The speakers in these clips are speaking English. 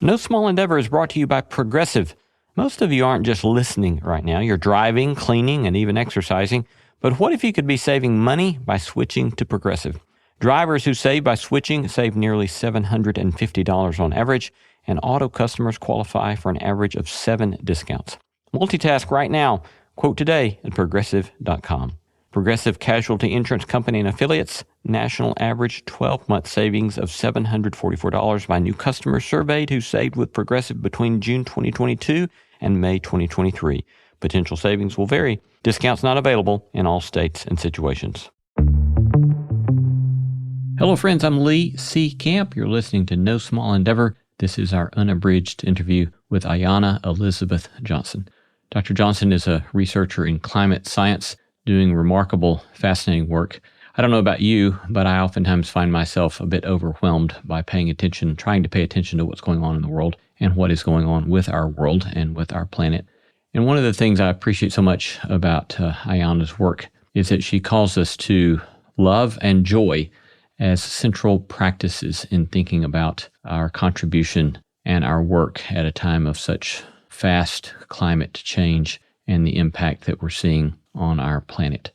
No Small Endeavor is brought to you by Progressive. Most of you aren't just listening right now. You're driving, cleaning, and even exercising. But what if you could be saving money by switching to Progressive? Drivers who save by switching save nearly $750 on average, and auto customers qualify for an average of 7 discounts. Multitask right now. Quote today at Progressive.com. Progressive Casualty Insurance Company and Affiliates. National average 12-month savings of $744 by new customers surveyed who saved with Progressive between June 2022 and May 2023. Potential savings will vary. Discounts not available in all states and situations. Hello, friends. I'm Lee C. Camp. You're listening to No Small Endeavor. This is our unabridged interview with Ayana Elizabeth Johnson. Dr. Johnson is a researcher in climate science doing remarkable, fascinating work. I don't know about you, but I oftentimes find myself a bit overwhelmed by trying to pay attention to what's going on in the world and what is going on with our world and with our planet. And one of the things I appreciate so much about Ayana's work is that she calls us to love and joy as central practices in thinking about our contribution and our work at a time of such fast climate change and the impact that we're seeing on our planet.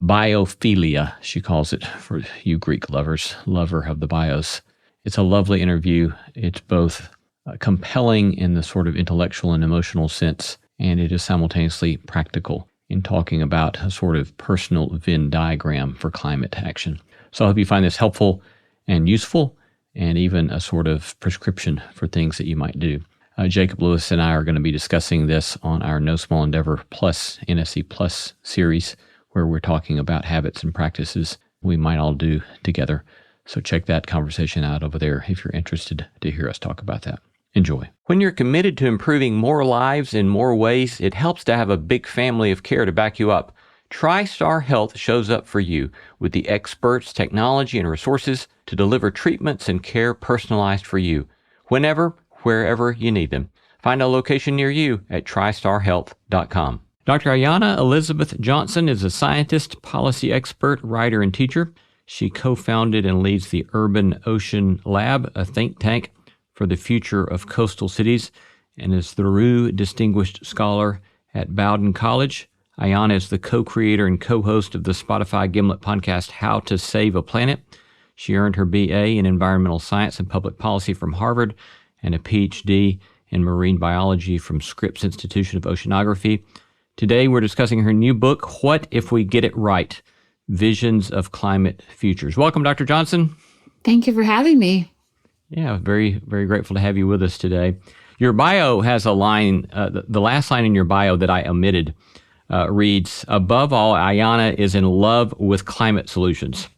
Biophilia, she calls it, for you Greek lovers, lover of the bios. It's a lovely interview. It's both compelling in the sort of intellectual and emotional sense, and it is simultaneously practical in talking about a sort of personal Venn diagram for climate action. So I hope you find this helpful and useful, and even a sort of prescription for things that you might do. Jacob Lewis and I are going to be discussing this on our No Small Endeavor Plus, NSE Plus series, where we're talking about habits and practices we might all do together. So check that conversation out over there if you're interested to hear us talk about that. Enjoy. When you're committed to improving more lives in more ways, it helps to have a big family of care to back you up. TriStar Health shows up for you with the experts, technology, and resources to deliver treatments and care personalized for you, whenever, wherever you need them. Find a location near you at tristarhealth.com. Dr. Ayana Elizabeth Johnson is a scientist, policy expert, writer, and teacher. She co-founded and leads the Urban Ocean Lab, a think tank for the future of coastal cities, and is the Rue Distinguished Scholar at Bowdoin College. Ayana is the co-creator and co-host of the Spotify Gimlet podcast, How to Save a Planet. She earned her BA in Environmental Science and Public Policy from Harvard and a PhD in Marine Biology from Scripps Institution of Oceanography. Today, we're discussing her new book, What If We Get It Right? Visions of Climate Futures. Welcome, Dr. Johnson. Thank you for having me. Yeah, very, very grateful to have you with us today. Your bio has a line, the last line in your bio that I omitted reads, above all, Ayana is in love with climate solutions.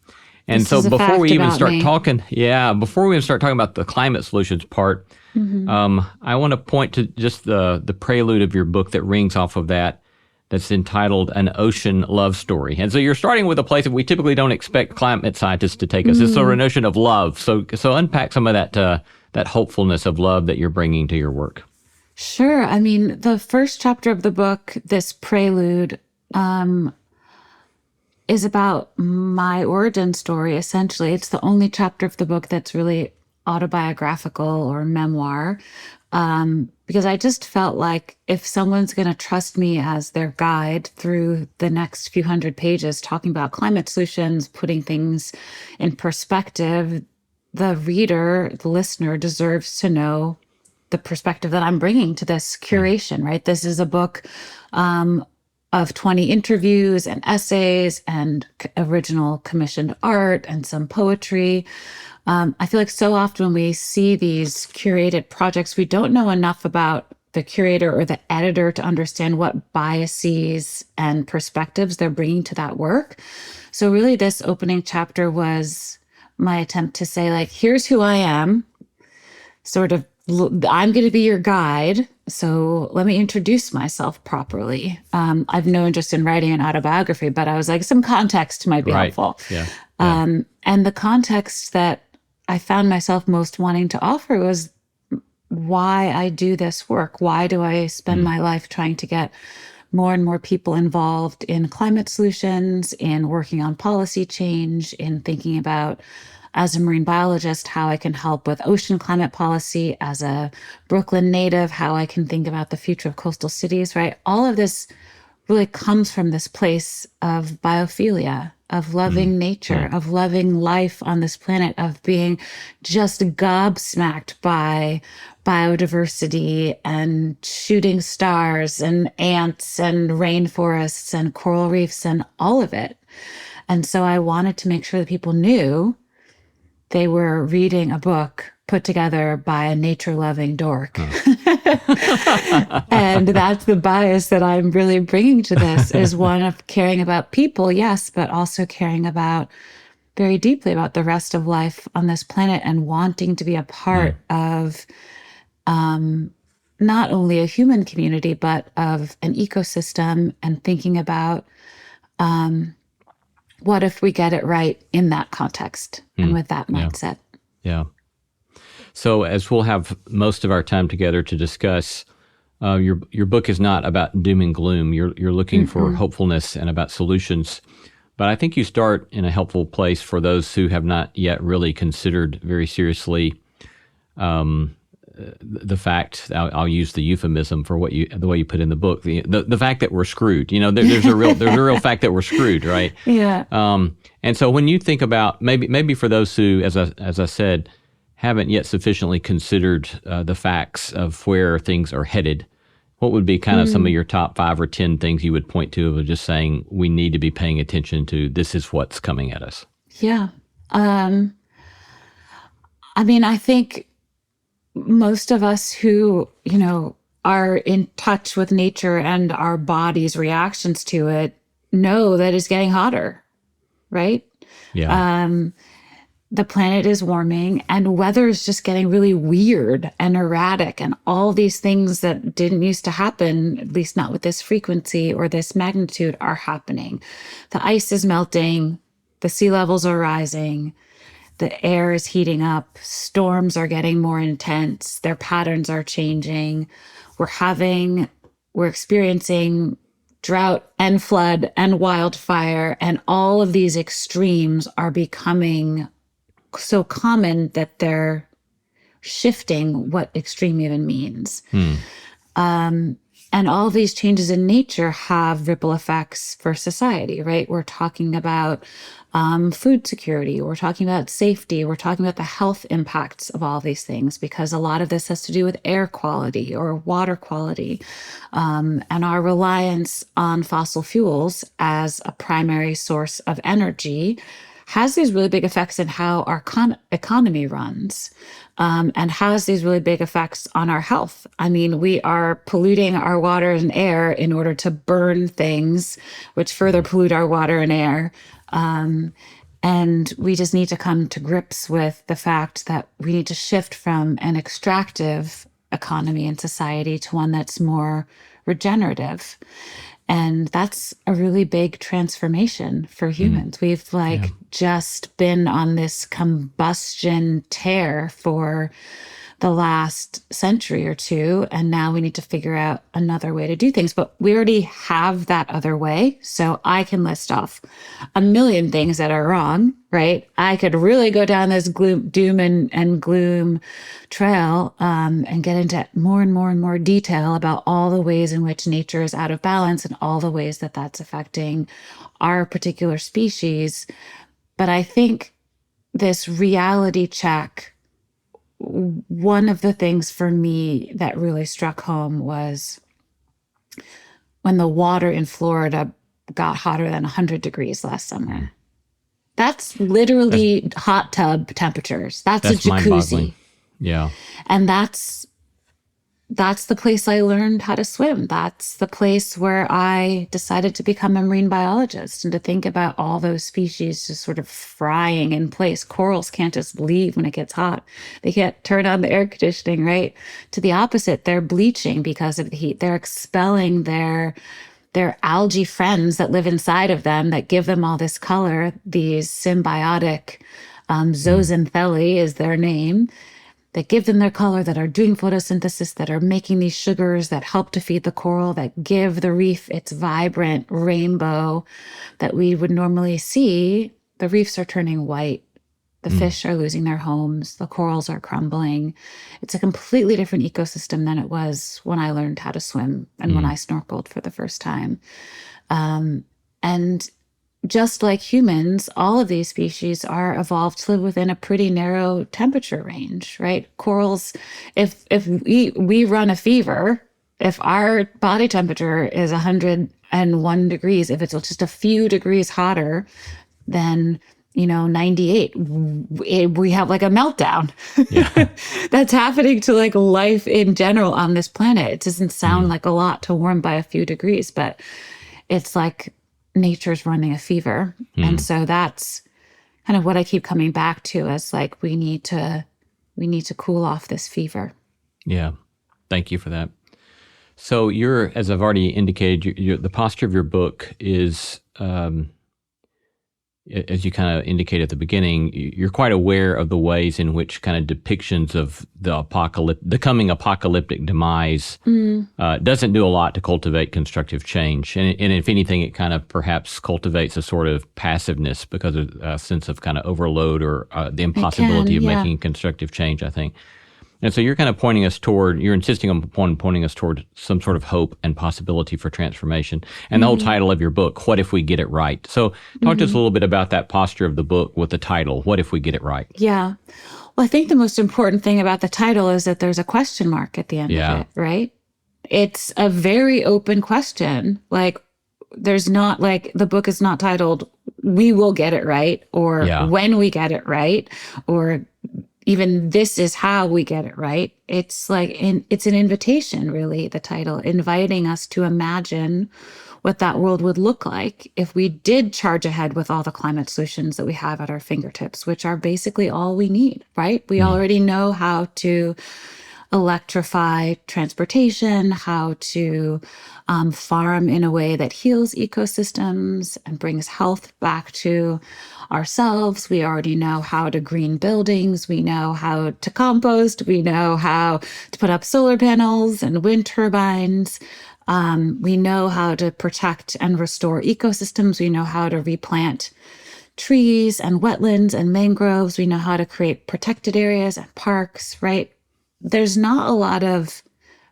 And this so before we even start talking about the climate solutions part, I want to point to just the prelude of your book that rings off of that, that's entitled An Ocean Love Story. And so you're starting with a place that we typically don't expect climate scientists to take us. It's sort of a notion of love. So unpack some of that hopefulness of love that you're bringing to your work. Sure. I mean, the first chapter of the book, this prelude, is about my origin story, essentially. It's the only chapter of the book that's really autobiographical or memoir, because I just felt like if someone's going to trust me as their guide through the next few hundred pages talking about climate solutions, putting things in perspective, the reader, the listener deserves to know the perspective that I'm bringing to this curation, right? This is a book of 20 interviews and essays and original commissioned art and some poetry. I feel like so often when we see these curated projects, we don't know enough about the curator or the editor to understand what biases and perspectives they're bringing to that work. So really this opening chapter was my attempt to say, like, here's who I am, sort of, I'm going to be your guide. So let me introduce myself properly. I've no interest in writing an autobiography, but I was like, some context might be helpful. Yeah. And the context that I found myself most wanting to offer was why I do this work. Why do I spend my life trying to get more and more people involved in climate solutions, in working on policy change, in thinking about as a marine biologist, how I can help with ocean climate policy, as a Brooklyn native, how I can think about the future of coastal cities, right? All of this really comes from this place of biophilia, of loving nature, of loving life on this planet, of being just gobsmacked by biodiversity and shooting stars and ants and rainforests and coral reefs and all of it. And so I wanted to make sure that people knew they were reading a book put together by a nature-loving dork. And that's the bias that I'm really bringing to this, is one of caring about people, yes, but also caring about very deeply about the rest of life on this planet and wanting to be a part of not only a human community, but of an ecosystem, and thinking about what if we get it right in that context and with that mindset. Yeah. So as we'll have most of our time together to discuss, your book is not about doom and gloom. You're looking for hopefulness and about solutions. But I think you start in a helpful place for those who have not yet really considered very seriously the fact. I'll use the euphemism for the way you put in the book. The fact that we're screwed. There's a real fact that we're screwed, right? Yeah. And so when you think about maybe for those who, as I said, haven't yet sufficiently considered the facts of where things are headed, what would be kind of some of your top 5 or 10 things you would point to of just saying we need to be paying attention to, this is what's coming at us? Yeah. I think most of us who, are in touch with nature and our body's reactions to it know that it's getting hotter, right? Yeah. The planet is warming and weather is just getting really weird and erratic, and all these things that didn't used to happen, at least not with this frequency or this magnitude, are happening. The ice is melting, the sea levels are rising, the air is heating up, storms are getting more intense, their patterns are changing. We're experiencing drought and flood and wildfire, and all of these extremes are becoming so common that they're shifting what extreme even means. And all these changes in nature have ripple effects for society, right? We're talking about food security. We're talking about safety. We're talking about the health impacts of all these things, because a lot of this has to do with air quality or water quality, and our reliance on fossil fuels as a primary source of energy has these really big effects in how our economy runs, and has these really big effects on our health. We are polluting our water and air in order to burn things, which further pollute our water and air. And we just need to come to grips with the fact that we need to shift from an extractive economy and society to one that's more regenerative. And that's a really big transformation for humans. We've just been on this combustion tear for the last century or two, and now we need to figure out another way to do things. But we already have that other way. So I can list off a million things that are wrong, right? I could really go down this doom and gloom trail, and get into more and more and more detail about all the ways in which nature is out of balance and all the ways that that's affecting our particular species. But I think this reality check, one of the things for me that really struck home was when the water in Florida got hotter than 100 degrees last summer. That's literally hot tub temperatures. That's a jacuzzi. Mind-boggling. Yeah. And that's the place I learned how to swim. That's the place where I decided to become a marine biologist and to think about all those species just sort of frying in place. Corals can't just leave when it gets hot. They can't turn on the air conditioning, right? To the opposite, they're bleaching because of the heat. They're expelling their algae friends that live inside of them that give them all this color. These symbiotic zooxanthellae is their name, that give them their color, that are doing photosynthesis, that are making these sugars that help to feed the coral, that give the reef its vibrant rainbow that we would normally see. The reefs are turning white The fish are losing their homes. The corals are crumbling. It's a completely different ecosystem than it was when I learned how to swim and when I snorkeled for the first time. And just like humans, all of these species are evolved to live within a pretty narrow temperature range, right? Corals, if we run a fever, if our body temperature is 101 degrees, if it's just a few degrees hotter than 98, we have like a meltdown. Yeah. That's happening to like life in general on this planet. It doesn't sound like a lot to warm by a few degrees, but it's like nature's running a fever. And so that's kind of what I keep coming back to as like, we need to cool off this fever. Yeah. Thank you for that. So as I've already indicated, the posture of your book is, as you kind of indicated at the beginning, you're quite aware of the ways in which kind of depictions of the coming apocalyptic demise doesn't do a lot to cultivate constructive change. And if anything, it kind of perhaps cultivates a sort of passiveness because of a sense of kind of overload or the impossibility of making constructive change, I think. And so you're kind of you're insisting upon pointing us toward some sort of hope and possibility for transformation. And the whole title of your book, What If We Get It Right? So talk to us a little bit about that posture of the book with the title, What If We Get It Right? Yeah. Well, I think the most important thing about the title is that there's a question mark at the end of it, right? It's a very open question. Like, there's not like, the book is not titled, We Will Get It Right, or When We Get It Right, or even this is how we get it right. It's like, it's an invitation, really, the title, inviting us to imagine what that world would look like if we did charge ahead with all the climate solutions that we have at our fingertips, which are basically all we need, right? We already know how to electrify transportation, how to farm in a way that heals ecosystems and brings health back to ourselves. We already know how to green buildings. We know how to compost. We know how to put up solar panels and wind turbines. We know how to protect and restore ecosystems. We know how to replant trees and wetlands and mangroves. We know how to create protected areas and parks, right? There's not a lot of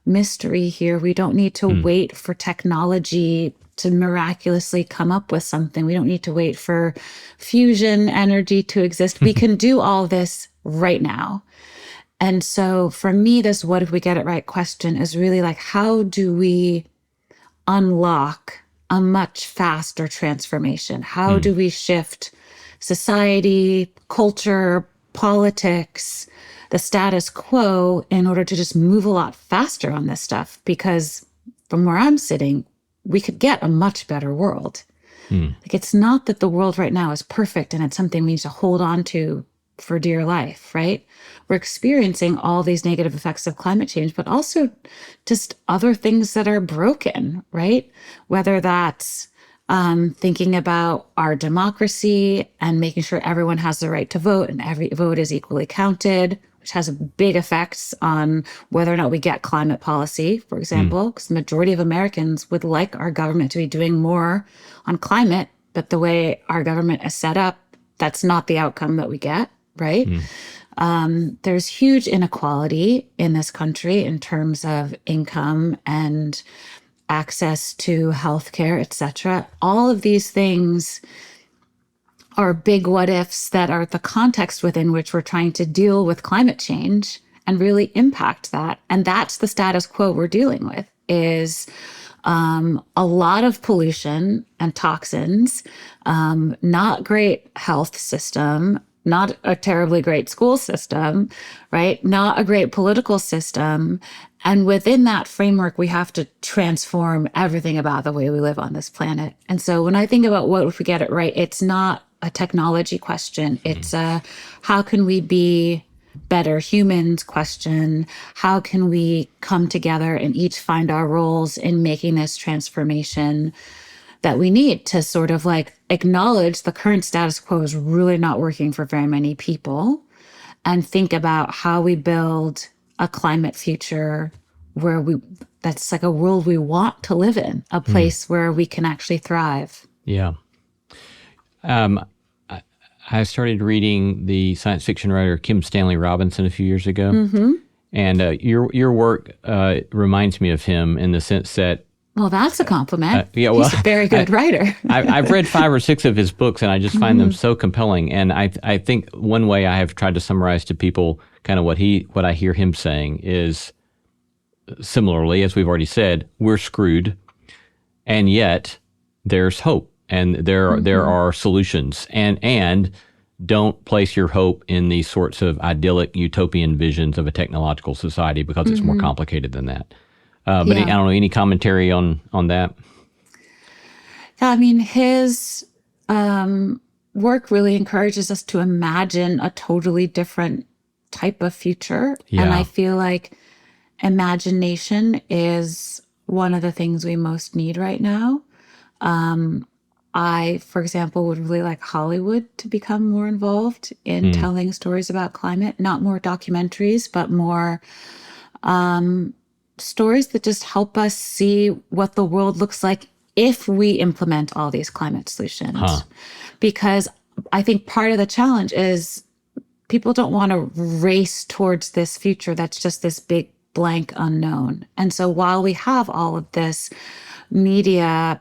mystery here. We don't need to wait for technology to miraculously come up with something. We don't need to wait for fusion energy to exist. We can do all this right now. And so for me, this what if we get it right question is really like, how do we unlock a much faster transformation? How do we shift society, culture, politics, the status quo in order to just move a lot faster on this stuff? Because from where I'm sitting, we could get a much better world. Like, it's not that the world right now is perfect and it's something we need to hold on to for dear life, right? We're experiencing all these negative effects of climate change, but also just other things that are broken, right? Whether that's thinking about our democracy and making sure everyone has the right to vote and every vote is equally counted, which has big effects on whether or not we get climate policy, for example, because the majority of Americans would like our government to be doing more on climate, but the way our government is set up, that's not the outcome that we get, right? There's huge inequality in this country in terms of income and access to healthcare, et cetera. All of these things are big what ifs that are the context within which we're trying to deal with climate change and really impact that. And that's the status quo we're dealing with, is a lot of pollution and toxins, not great health system, not a terribly great school system, right? Not a great political system. And within that framework, we have to transform everything about the way we live on this planet. And so when I think about what if we get it right, it's not a technology question. It's a how can we be better humans question. How can we come together and each find our roles in making this transformation that we need to sort of like acknowledge the current status quo is really not working for very many people, and think about how we build a climate future where that's like a world we want to live in, a place where we can actually thrive. Yeah. I started reading the science fiction writer Kim Stanley Robinson a few years ago. Mm-hmm. And your work reminds me of him in the sense that... Well, that's a compliment. Yeah, well, he's a very good writer. I've read 5 or 6 of his books, and I just find them so compelling. And I think one way I have tried to summarize to people kind of what I hear him saying is, similarly, as we've already said, we're screwed, and yet there's hope, and there are solutions, and don't place your hope in these sorts of idyllic utopian visions of a technological society, because it's more complicated than that. But I don't know, any commentary on that? Yeah, I mean, his work really encourages us to imagine a totally different type of future. Yeah. And I feel like imagination is one of the things we most need right now. I, for example, would really like Hollywood to become more involved in telling stories about climate, not more documentaries, but more stories that just help us see what the world looks like if we implement all these climate solutions. Because I think part of the challenge is people don't want to race towards this future that's just this big blank unknown. And so while we have all of this media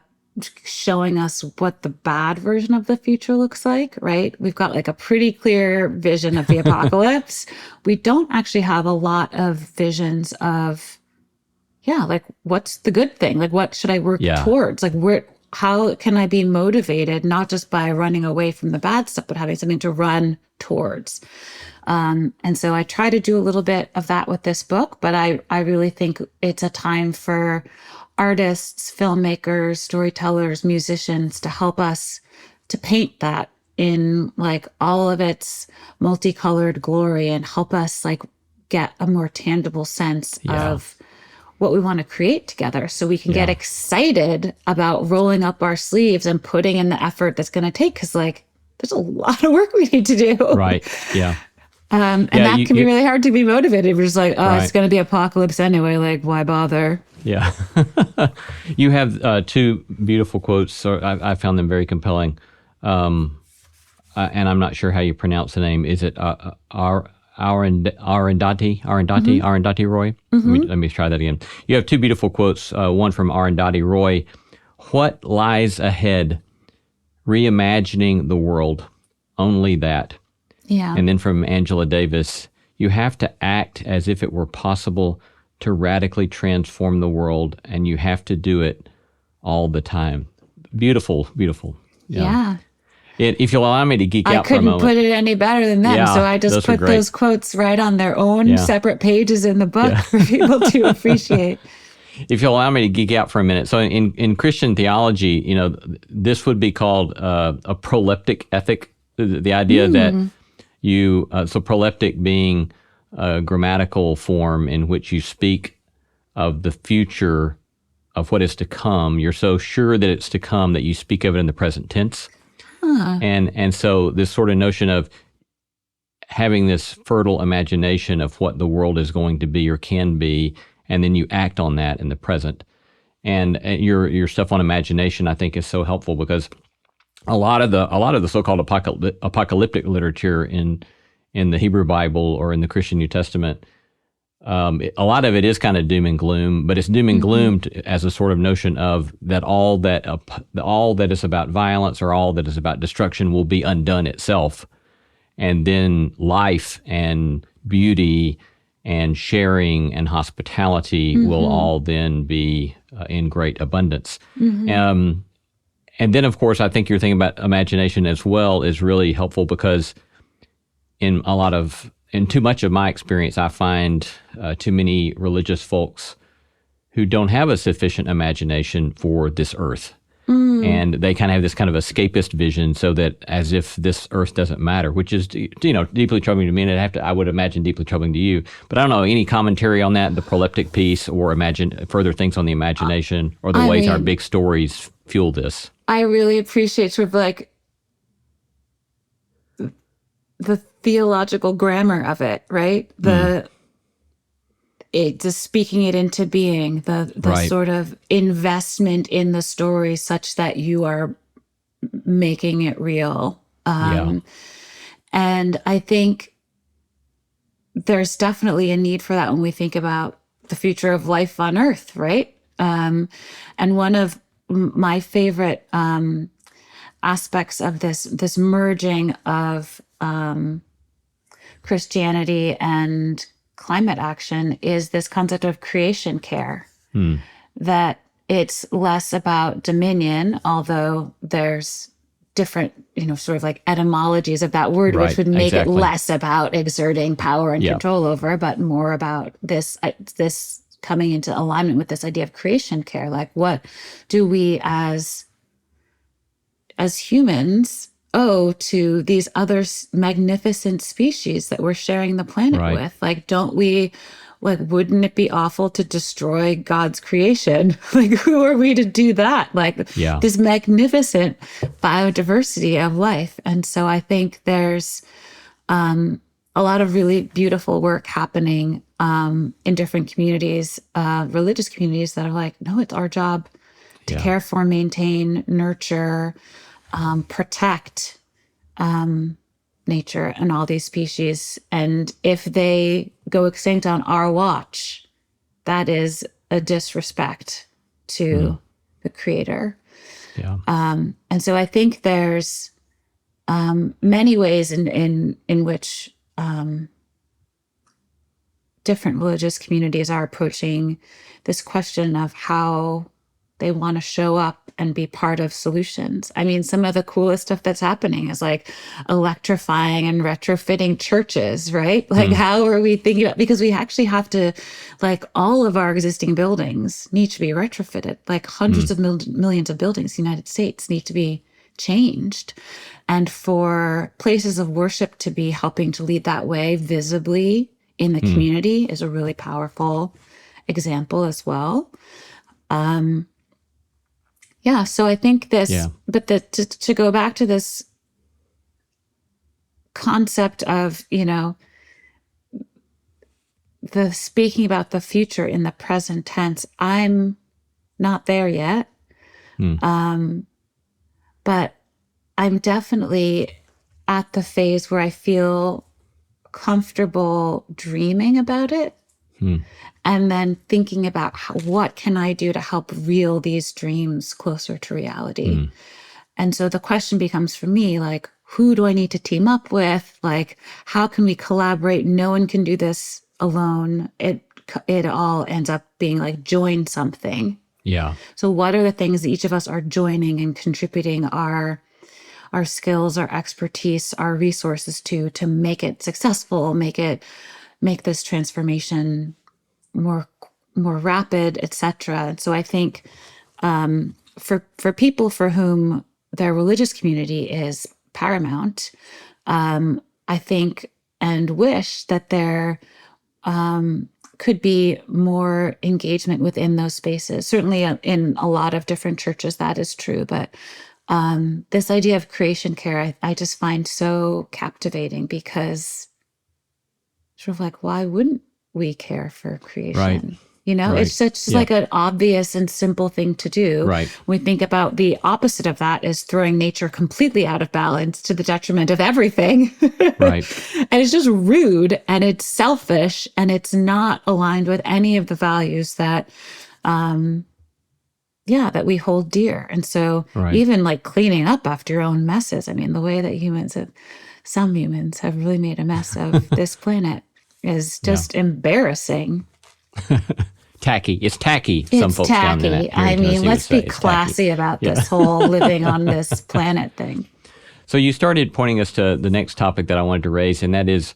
showing us what the bad version of the future looks like, right? We've got like a pretty clear vision of the apocalypse. We don't actually have a lot of visions of, like, what's the good thing? Like, what should I work towards? Like, how can I be motivated, not just by running away from the bad stuff, but having something to run towards? And so I try to do a little bit of that with this book, but I really think it's a time for artists, filmmakers, storytellers, musicians to help us to paint that in like all of its multicolored glory and help us like get a more tangible sense of what we want to create together, so we can get excited about rolling up our sleeves and putting in the effort that's going to take, because like there's a lot of work we need to do. Right. Yeah. And that can be really hard to be motivated. We're just like, it's going to be apocalypse anyway. Like, why bother? Yeah. You have 2 beautiful quotes. So I found them very compelling. And I'm not sure how you pronounce the name. Is it Arundhati Roy? Let me try that again. You have 2 beautiful quotes. One from Arundhati Roy. What lies ahead? Reimagining the world. Only that. Yeah. And then from Angela Davis, you have to act as if it were possible to radically transform the world, and you have to do it all the time. Beautiful, beautiful. Yeah. If you'll allow me to geek out for a moment. I couldn't put it any better than them. So I just put those quotes right on their own separate pages in the book for people to appreciate. If you'll allow me to geek out for a minute. So in Christian theology, this would be called a proleptic ethic. The idea that so proleptic being a grammatical form in which you speak of the future of what is to come. You're so sure that it's to come that you speak of it in the present tense. And so this sort of notion of having this fertile imagination of what the world is going to be or can be, and then you act on that in the present. And your stuff on imagination, I think, is so helpful, because a lot of the so-called apocalyptic literature in the Hebrew Bible or in the Christian New Testament, a lot of it is kind of doom and gloom, but it's doom and gloom as a sort of notion of that all that is about violence or all that is about destruction will be undone itself, and then life and beauty and sharing and hospitality will all then be in great abundance. And then, of course, I think your thing about imagination as well is really helpful, because in too much of my experience, I find too many religious folks who don't have a sufficient imagination for this earth. And they kind of have this kind of escapist vision, so that as if this earth doesn't matter, which is, deeply troubling to me, and I would imagine deeply troubling to you. But I don't know, any commentary on that, the proleptic piece, or further things on the imagination, or the ways our big stories fuel this? I really appreciate sort of like the theological grammar of it, right? Just speaking it into being, the sort of investment in the story such that you are making it real. And I think there's definitely a need for that when we think about the future of life on Earth, right? And one of my favorite aspects of this merging of Christianity and climate action is this concept of creation care. That it's less about dominion, although there's different, sort of like etymologies of that word, which would make it less about exerting power and control over, but more about this coming into alignment with this idea of creation care. Like, what do we as humans owe to these other magnificent species that we're sharing the planet with? Like, wouldn't it be awful to destroy God's creation? Like, who are we to do that? Like, this magnificent biodiversity of life. And so I think there's a lot of really beautiful work happening in different communities, religious communities, that are like, no, it's our job to care for, maintain, nurture, protect nature and all these species. And if they go extinct on our watch, that is a disrespect to the Creator. And so I think there's many ways in which different religious communities are approaching this question of how they want to show up and be part of solutions. I mean, some of the coolest stuff that's happening is like electrifying and retrofitting churches, right? Like, how are we thinking about, because we actually have to, like, all of our existing buildings need to be retrofitted. Like, hundreds of millions of buildings in the United States need to be changed. And for places of worship to be helping to lead that way visibly in the community is a really powerful example as well. So I think this, but to go back to this concept of, the speaking about the future in the present tense, I'm not there yet. But I'm definitely at the phase where I feel comfortable dreaming about it. And then thinking about what can I do to help reel these dreams closer to reality. And so the question becomes for me, like, who do I need to team up with? Like, how can we collaborate? No one can do this alone. It all ends up being like join something. So what are the things that each of us are joining and contributing our skills, our expertise, our resources to make it successful, make this transformation more rapid, etc. And so I think for people for whom their religious community is paramount, I think and wish that there could be more engagement within those spaces. Certainly in a lot of different churches, that is true. But this idea of creation care, I just find so captivating, because sort of like, why wouldn't we care for creation? It's such like an obvious and simple thing to do. We think about the opposite of that is throwing nature completely out of balance to the detriment of everything. And it's just rude, and it's selfish, and it's not aligned with any of the values that that we hold dear. And so even like cleaning up after your own messes, I mean, the way that some humans have really made a mess of this planet is just embarrassing. Tacky. It's tacky. It's some folks tacky. down in I mean, let's be classy about this whole living on this planet thing. So you started pointing us to the next topic that I wanted to raise, and that is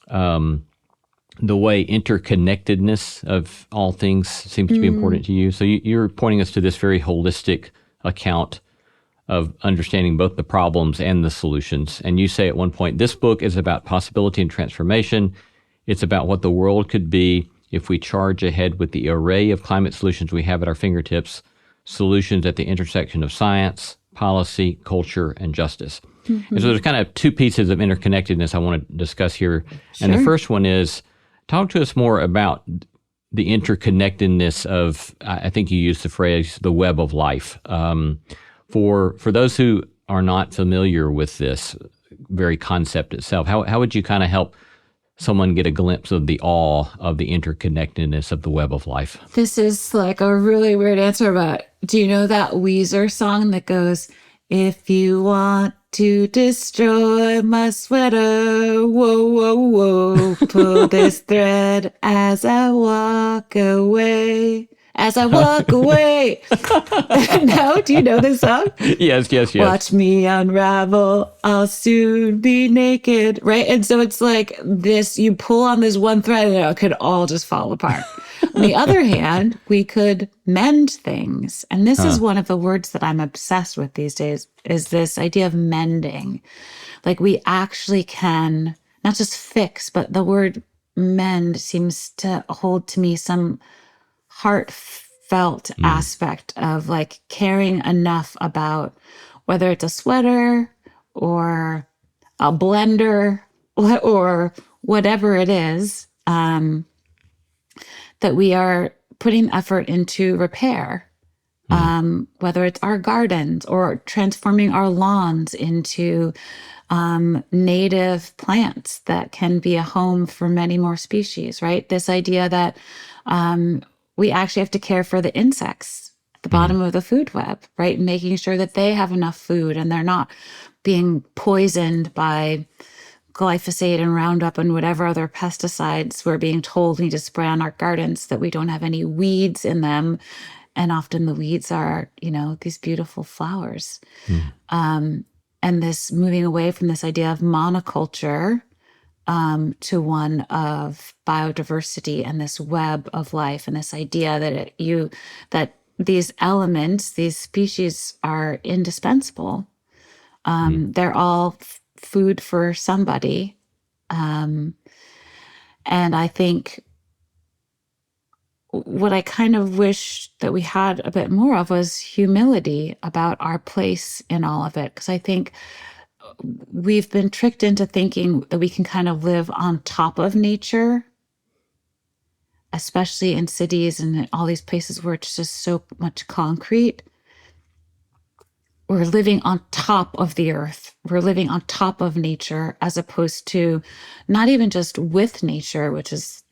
the way interconnectedness of all things seems to be important to you. So you're pointing us to this very holistic account of understanding both the problems and the solutions. And you say at one point, this book is about possibility and transformation. It's about what the world could be if we charge ahead with the array of climate solutions we have at our fingertips, solutions at the intersection of science, policy, culture, and justice. And so there's kind of two pieces of interconnectedness I want to discuss here. And the first one is, talk to us more about the interconnectedness of, I think you used the phrase, the web of life. For those who are not familiar with this, very concept itself. How would you kind of help someone get a glimpse of the awe of the interconnectedness of the web of life? This is like a really weird answer, but do you know that Weezer song that goes, "If you want to destroy my sweater, whoa, whoa, whoa, pull this thread as I walk away. As I walk away." No, do you know this song? Yes. Watch me unravel, I'll soon be naked, right? And so it's like this, you pull on this one thread and it could all just fall apart. On the other hand, we could mend things. And this is one of the words that I'm obsessed with these days, is this idea of mending. Like we actually can not just fix, but the word mend seems to hold to me some heartfelt aspect of like caring enough about whether it's a sweater or a blender or whatever it is, that we are putting effort into repair, whether it's our gardens or transforming our lawns into native plants that can be a home for many more species, right? This idea that we actually have to care for the insects at the bottom of the food web, right? Making sure that they have enough food and they're not being poisoned by glyphosate and Roundup and whatever other pesticides we're being told we need to spray on our gardens, that we don't have any weeds in them. And often the weeds are, these beautiful flowers. And this moving away from this idea of monoculture to one of biodiversity and this web of life, and this idea that these elements, these species are indispensable. They're all food for somebody. And I think what I kind of wish that we had a bit more of was humility about our place in all of it. Because I think we've been tricked into thinking that we can kind of live on top of nature, especially in cities and all these places where it's just so much concrete. We're living on top of the earth. We're living on top of nature, as opposed to not even just with nature, which is,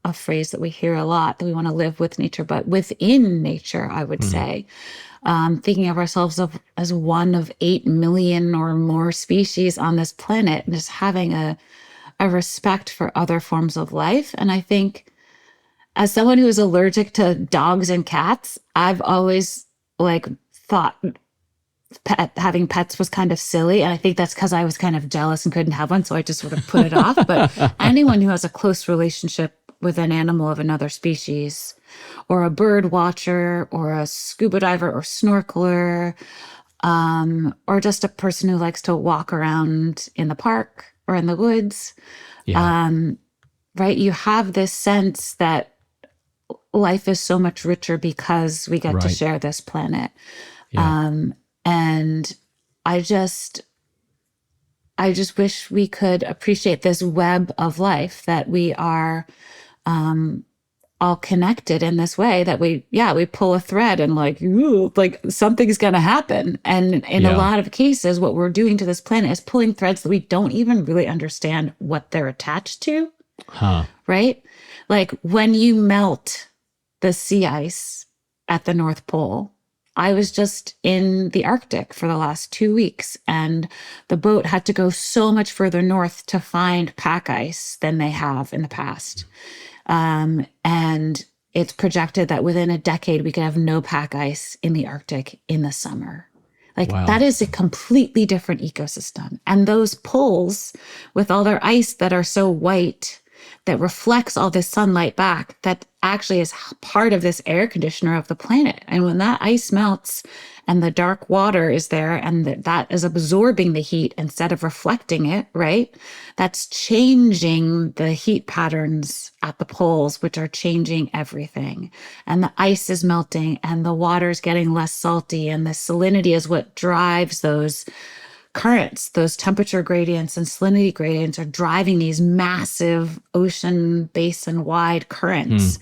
a phrase that we hear a lot, that we want to live with nature, but within nature, I would say. Thinking of ourselves as one of 8 million or more species on this planet, and just having a respect for other forms of life. And I think as someone who is allergic to dogs and cats, I've always thought having pets was kind of silly. And I think that's because I was kind of jealous and couldn't have one. So I just sort of put it off. But anyone who has a close relationship with an animal of another species, or a bird watcher, or a scuba diver or snorkeler, or just a person who likes to walk around in the park or in the woods, right? You have this sense that life is so much richer because we get to share this planet. And I just wish we could appreciate this web of life, that we are all connected in this way, that we pull a thread and something's going to happen. And in a lot of cases, what we're doing to this planet is pulling threads that we don't even really understand what they're attached to. Right? Like when you melt the sea ice at the North Pole, I was just in the Arctic for the last 2 weeks, and the boat had to go so much further north to find pack ice than they have in the past. And it's projected that within a decade, we could have no pack ice in the Arctic in the summer. That is a completely different ecosystem. And those poles with all their ice that are so white, that reflects all this sunlight back, that actually is part of this air conditioner of the planet. And when that ice melts and the dark water is there, and that is absorbing the heat instead of reflecting it, right? That's changing the heat patterns at the poles, which are changing everything. And the ice is melting and the water is getting less salty, and the salinity is what drives those currents. Those temperature gradients and salinity gradients are driving these massive ocean basin wide currents.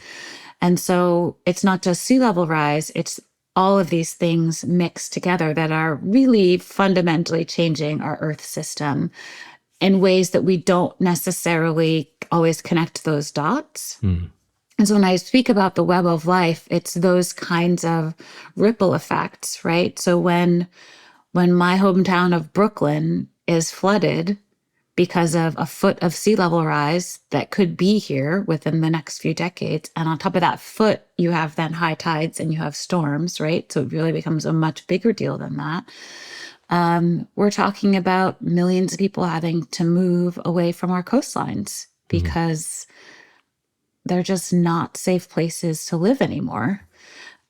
And so it's not just sea level rise, it's all of these things mixed together that are really fundamentally changing our Earth system in ways that we don't necessarily always connect those dots. And so when I speak about the web of life, it's those kinds of ripple effects, right? So when my hometown of Brooklyn is flooded because of a foot of sea level rise that could be here within the next few decades. And on top of that foot, you have then high tides and you have storms, right? So it really becomes a much bigger deal than that. We're talking about millions of people having to move away from our coastlines because they're just not safe places to live anymore.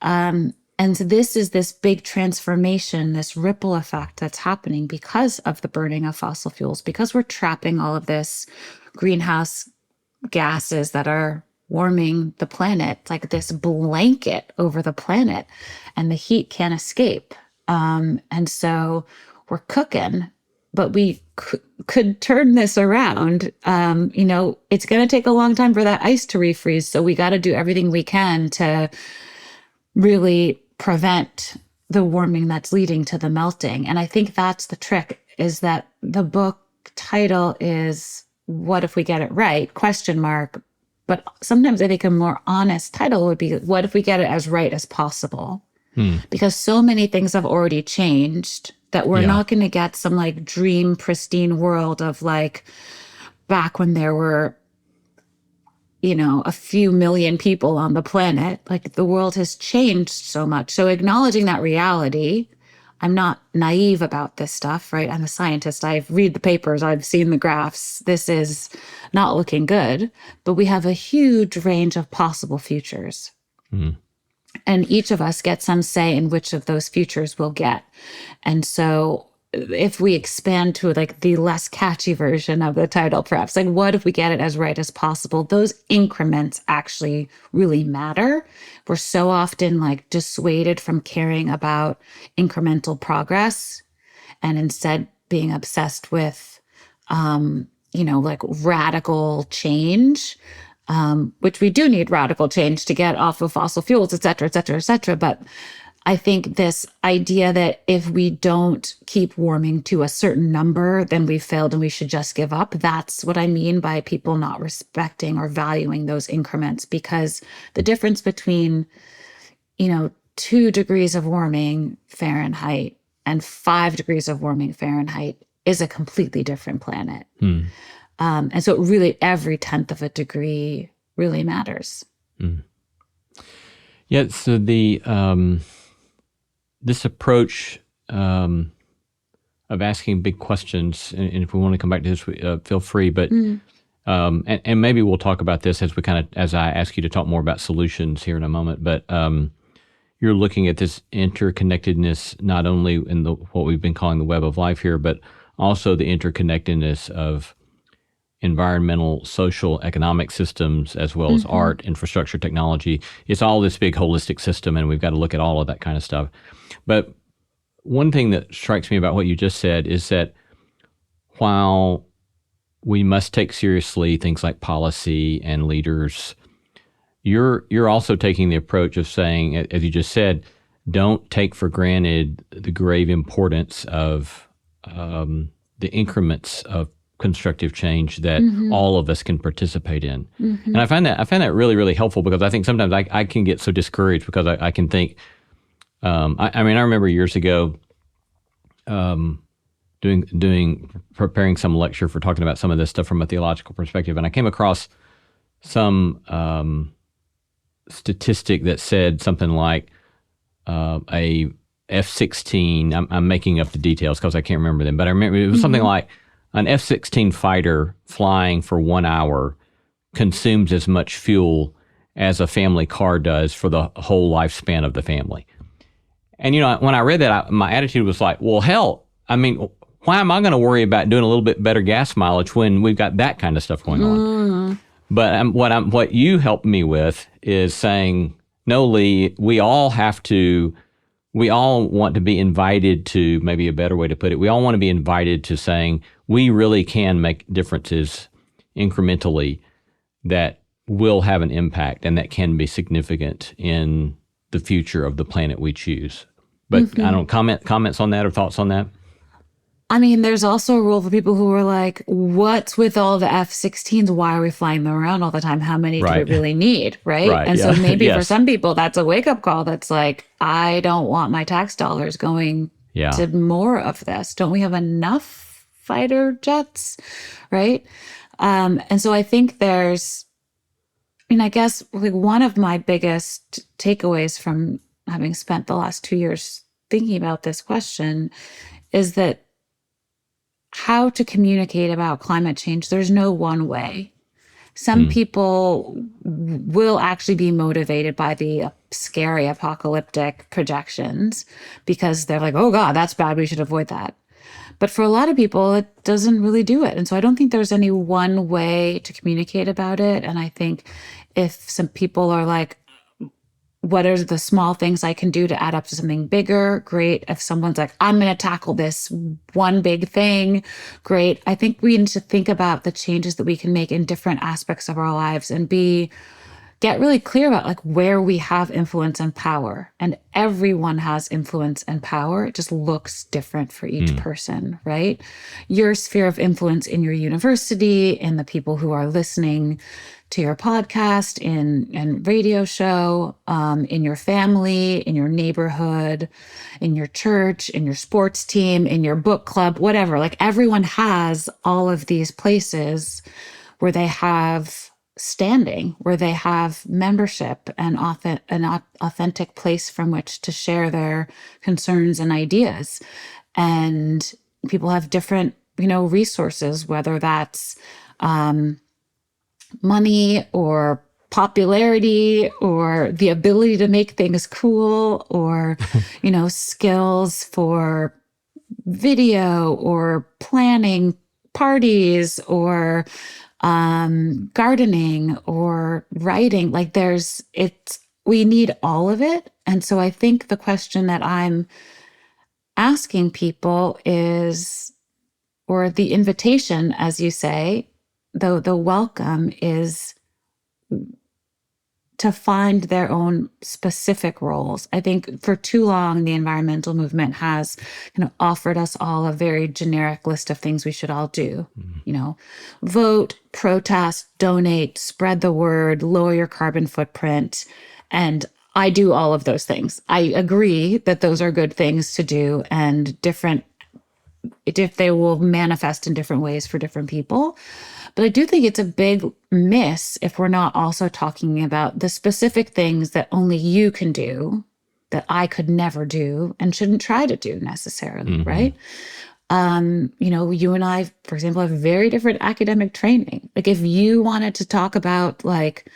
And so this is this big transformation, this ripple effect that's happening because of the burning of fossil fuels, because we're trapping all of this greenhouse gases that are warming the planet, like this blanket over the planet, and the heat can't escape. And so we're cooking, but we could turn this around. It's going to take a long time for that ice to refreeze. So we got to do everything we can to really prevent the warming that's leading to the melting. And I think that's the trick, is that the book title is "What If We Get It Right?" ? But sometimes I think a more honest title would be "What If We Get It As Right as Possible?" Because so many things have already changed that we're not going to get some like dream pristine world of like back when there were a few million people on the planet. Like the world has changed so much. So acknowledging that reality, I'm not naive about this stuff, right? I'm a scientist. I've read the papers. I've seen the graphs. This is not looking good, but we have a huge range of possible futures. And each of us gets some say in which of those futures we'll get. And so if we expand to like the less catchy version of the title, perhaps, like what if we get it as right as possible? Those increments actually really matter. We're so often like dissuaded from caring about incremental progress and instead being obsessed with, like radical change, which we do need radical change to get off of fossil fuels, et cetera, et cetera, et cetera. But I think this idea that if we don't keep warming to a certain number, then we've failed and we should just give up. That's what I mean by people not respecting or valuing those increments, because the difference between, 2 degrees of warming Fahrenheit and 5 degrees of warming Fahrenheit is a completely different planet. And so really every 10th of a degree really matters. Yeah, so this approach of asking big questions, and if we want to come back to this, feel free. But and maybe we'll talk about this as I ask you to talk more about solutions here in a moment. But you're looking at this interconnectedness not only in what we've been calling the web of life here, but also the interconnectedness of environmental, social, economic systems, as well as art, infrastructure, technology. It's all this big holistic system, and we've got to look at all of that kind of stuff. But one thing that strikes me about what you just said is that while we must take seriously things like policy and leaders, you're also taking the approach of saying, as you just said, don't take for granted the grave importance of the increments of constructive change that all of us can participate in. And I find that really, really helpful, because I think sometimes I can get so discouraged because I can think, I remember years ago preparing some lecture for talking about some of this stuff from a theological perspective, and I came across some statistic that said something like a F-16, I'm making up the details because I can't remember them, but I remember it was something like an F-16 fighter flying for 1 hour consumes as much fuel as a family car does for the whole lifespan of the family. And, when I read that, my attitude was like, well, hell, why am I going to worry about doing a little bit better gas mileage when we've got that kind of stuff going on? But what you helped me with is saying, no, Lee, we all want to be invited to, maybe a better way to put it, we all want to be invited to saying we really can make differences incrementally that will have an impact and that can be significant in the future of the planet we choose. But I don't comments on that or thoughts on that? I mean, there's also a rule for people who are like, what's with all the F-16s? Why are we flying them around all the time? How many do we really need? Right. And so maybe for some people, that's a wake up call. That's like, I don't want my tax dollars going to more of this. Don't we have enough fighter jets? Right. And so I think I guess like one of my biggest takeaways from having spent the last 2 years thinking about this question is that how to communicate about climate change, there's no one way. Some people will actually be motivated by the scary apocalyptic projections because they're like, oh God, that's bad. We should avoid that. But for a lot of people, it doesn't really do it. And so I don't think there's any one way to communicate about it. And I think if some people are like, what are the small things I can do to add up to something bigger? Great. If someone's like, I'm going to tackle this one big thing, great. I think we need to think about the changes that we can make in different aspects of our lives and get really clear about like where we have influence and power. And everyone has influence and power. It just looks different for each person, right? Your sphere of influence in your university, in the people who are listening to your podcast, in radio show, in your family, in your neighborhood, in your church, in your sports team, in your book club, whatever. Like everyone has all of these places where they have standing, where they have membership and an authentic place from which to share their concerns and ideas. And people have different, resources, whether that's money or popularity or the ability to make things cool or, skills for video or planning parties or gardening or writing. Like we need all of it. And so I think the question that I'm asking people is, or the invitation, as you say, the welcome is to find their own specific roles. I think for too long, the environmental movement has offered us all a very generic list of things we should all do. Vote, protest, donate, spread the word, lower your carbon footprint. And I do all of those things. I agree that those are good things to do and if they will manifest in different ways for different people. But I do think it's a big miss if we're not also talking about the specific things that only you can do, that I could never do and shouldn't try to do necessarily, right? You and I, for example, have very different academic training. Like if you wanted to talk about like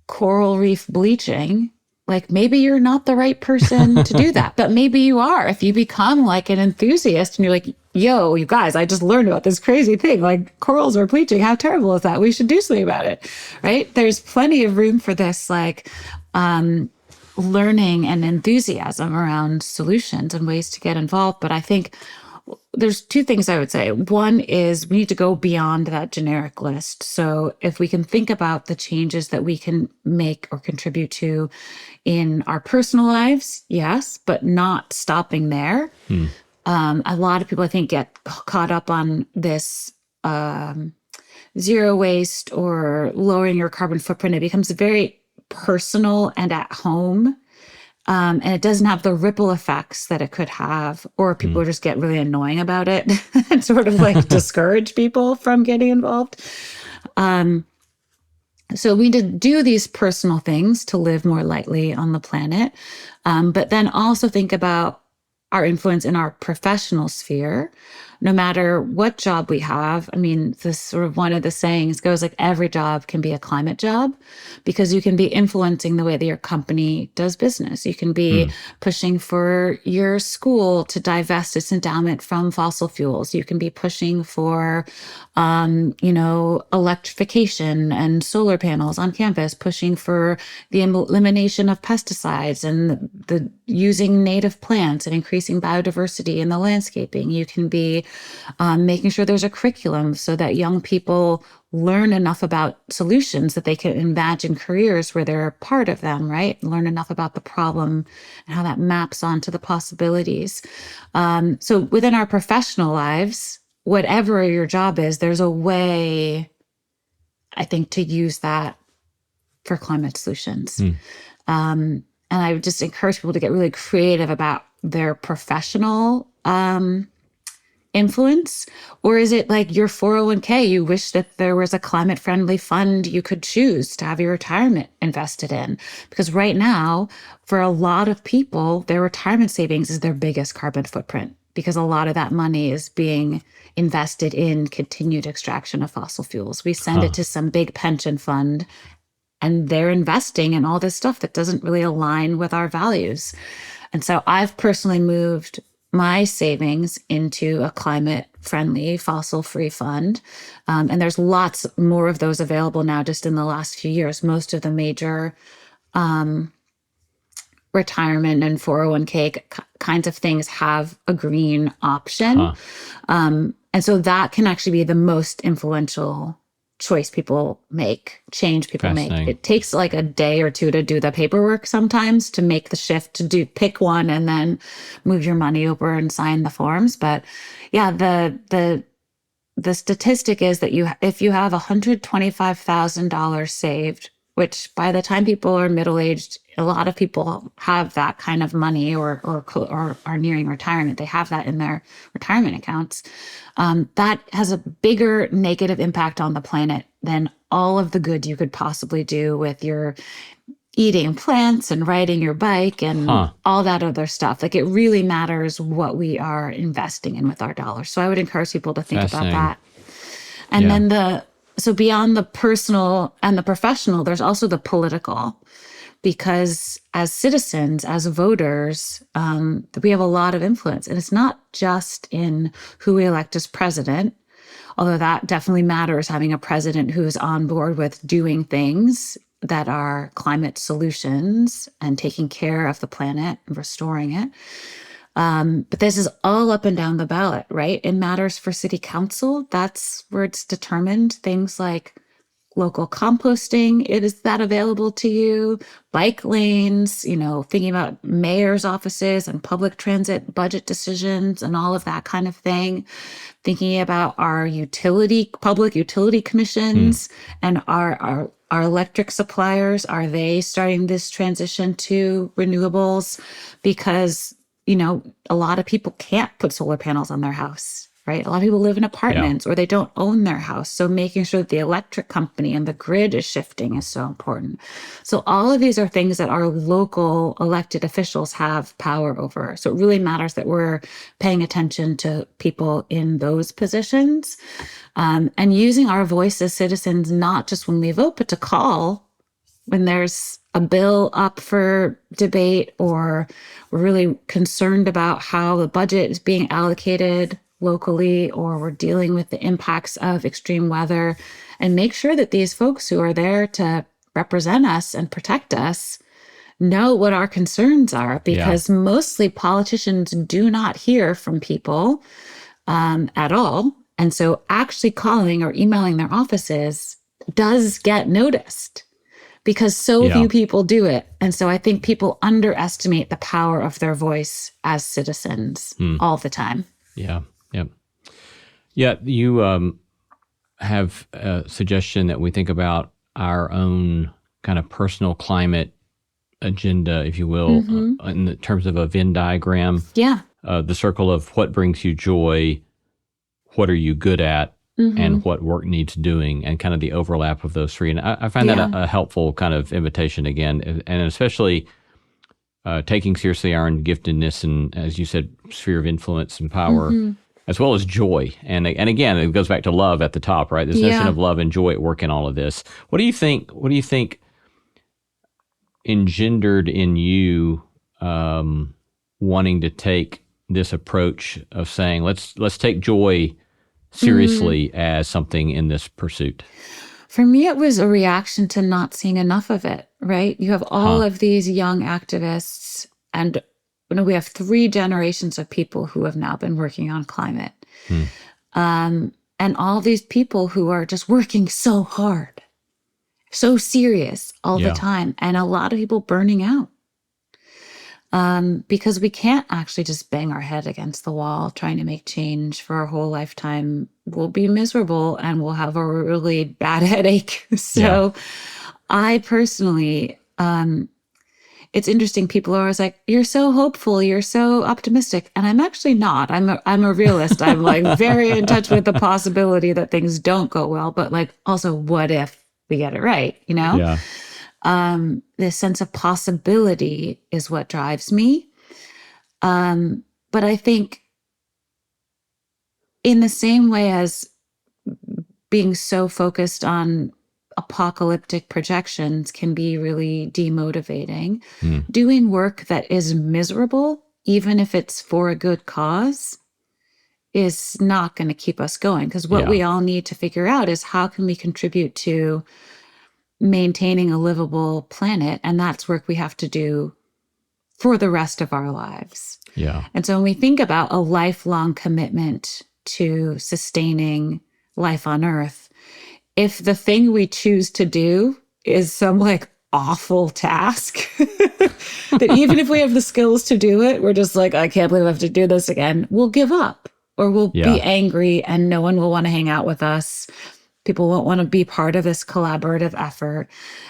coral reef bleaching, like maybe you're not the right person to do that, but maybe you are. If you become like an enthusiast and you're like, yo, you guys, I just learned about this crazy thing. Like corals are bleaching. How terrible is that? We should do something about it, right? There's plenty of room for this, like learning and enthusiasm around solutions and ways to get involved. But I think there's two things I would say. One is we need to go beyond that generic list. So if we can think about the changes that we can make or contribute to in our personal lives, yes, but not stopping there. A lot of people, I think, get caught up on this zero waste or lowering your carbon footprint. It becomes very personal and at home. And it doesn't have the ripple effects that it could have, or people just get really annoying about it and sort of like discourage people from getting involved. So we did do these personal things to live more lightly on the planet, but then also think about our influence in our professional sphere, no matter what job we have. I mean, this sort of one of the sayings goes like every job can be a climate job because you can be influencing the way that your company does business. You can be pushing for your school to divest its endowment from fossil fuels. You can be pushing for, electrification and solar panels on campus, pushing for the elimination of pesticides and the using native plants and increasing biodiversity in the landscaping. You can be making sure there's a curriculum so that young people learn enough about solutions that they can imagine careers where they're a part of them, right? Learn enough about the problem and how that maps onto the possibilities. So within our professional lives, whatever your job is, there's a way, I think, to use that for climate solutions. And I would just encourage people to get really creative about their professional influence. Or is it like your 401k? You wish that there was a climate friendly fund you could choose to have your retirement invested in? Because right now, for a lot of people, their retirement savings is their biggest carbon footprint, because a lot of that money is being invested in continued extraction of fossil fuels. We send it to some big pension fund, and they're investing in all this stuff that doesn't really align with our values. And so I've personally moved my savings into a climate-friendly, fossil-free fund. And there's lots more of those available now just in the last few years. Most of the major retirement and 401k kinds of things have a green option. And so that can actually be the most influential choice people make, change people make. It takes like a day or two to do the paperwork sometimes to make the shift to pick one and then move your money over and sign the forms. But yeah, the statistic is that if you have $125,000 saved, which by the time people are middle-aged, a lot of people have that kind of money or are nearing retirement. They have that in their retirement accounts. That has a bigger negative impact on the planet than all of the good you could possibly do with your eating plants and riding your bike and all that other stuff. Like, it really matters what we are investing in with our dollars. So I would encourage people to think about that. And then so beyond the personal and the professional, there's also the political. Because as citizens, as voters, we have a lot of influence. And it's not just in who we elect as president, although that definitely matters, having a president who is on board with doing things that are climate solutions and taking care of the planet and restoring it. But this is all up and down the ballot, right? It matters for city council. That's where it's determined. Things like local composting, is that available to you? Bike lanes, thinking about mayor's offices and public transit budget decisions and all of that kind of thing. Thinking about our public utility commissions and our electric suppliers. Are they starting this transition to renewables? Because, a lot of people can't put solar panels on their house. Right? A lot of people live in apartments or they don't own their house. So making sure that the electric company and the grid is shifting is so important. So all of these are things that our local elected officials have power over. So it really matters that we're paying attention to people in those positions and using our voice as citizens, not just when we vote, but to call when there's a bill up for debate or we're really concerned about how the budget is being allocated locally, or we're dealing with the impacts of extreme weather, and make sure that these folks who are there to represent us and protect us know what our concerns are, because mostly politicians do not hear from people at all. And so actually calling or emailing their offices does get noticed because so few people do it. And so I think people underestimate the power of their voice as citizens all the time. Yeah, you have a suggestion that we think about our own kind of personal climate agenda, if you will, in the terms of a Venn diagram. The circle of what brings you joy, what are you good at, and what work needs doing, and kind of the overlap of those three. And I find that a helpful kind of invitation again, and especially taking seriously our own giftedness and, as you said, sphere of influence and power, as well as joy. And again, it goes back to love at the top, right? This notion of love and joy at work in all of this. What do you think engendered in you wanting to take this approach of saying, let's take joy seriously as something in this pursuit? For me, it was a reaction to not seeing enough of it, right? You have all of these young activists and we have 3 generations of people who have now been working on climate. And all these people who are just working so hard, so serious all the time, and a lot of people burning out. Because we can't actually just bang our head against the wall trying to make change for our whole lifetime. We'll be miserable and we'll have a really bad headache. So I personally, it's interesting. People are always like, you're so hopeful, you're so optimistic. And I'm actually not. I'm a realist. I'm like very in touch with the possibility that things don't go well, but like also what if we get it right, you know? Yeah. This sense of possibility is what drives me. But I think in the same way as being so focused on apocalyptic projections can be really demotivating, doing work that is miserable, even if it's for a good cause, is not going to keep us going. Because what we all need to figure out is how can we contribute to maintaining a livable planet, and that's work we have to do for the rest of our lives. Yeah. And so when we think about a lifelong commitment to sustaining life on Earth, if the thing we choose to do is some like awful task, that even if we have the skills to do it, we're just like, I can't believe I have to do this again, we'll give up or we'll be angry and no one will want to hang out with us. People won't want to be part of this collaborative effort.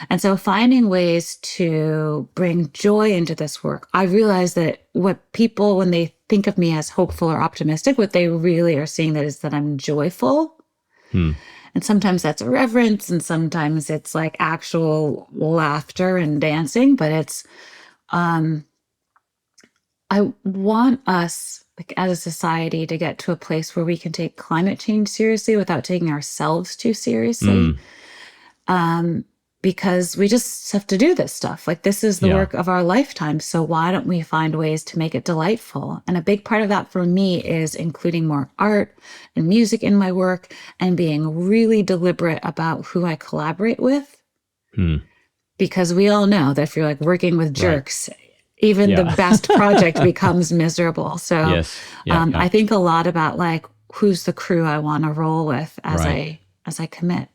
And so finding ways to bring joy into this work, I realize that what people, when they think of me as hopeful or optimistic, what they really are seeing that is that I'm joyful. And sometimes that's irreverence and sometimes it's like actual laughter and dancing. But it's, I want us, like as a society, to get to a place where we can take climate change seriously without taking ourselves too seriously. Because we just have to do this stuff. Like this is the work of our lifetime. So why don't we find ways to make it delightful? And a big part of that for me is including more art and music in my work and being really deliberate about who I collaborate with. Because we all know that if you're like working with jerks, even the best project becomes miserable. So I think a lot about like, who's the crew I want to roll with as I commit.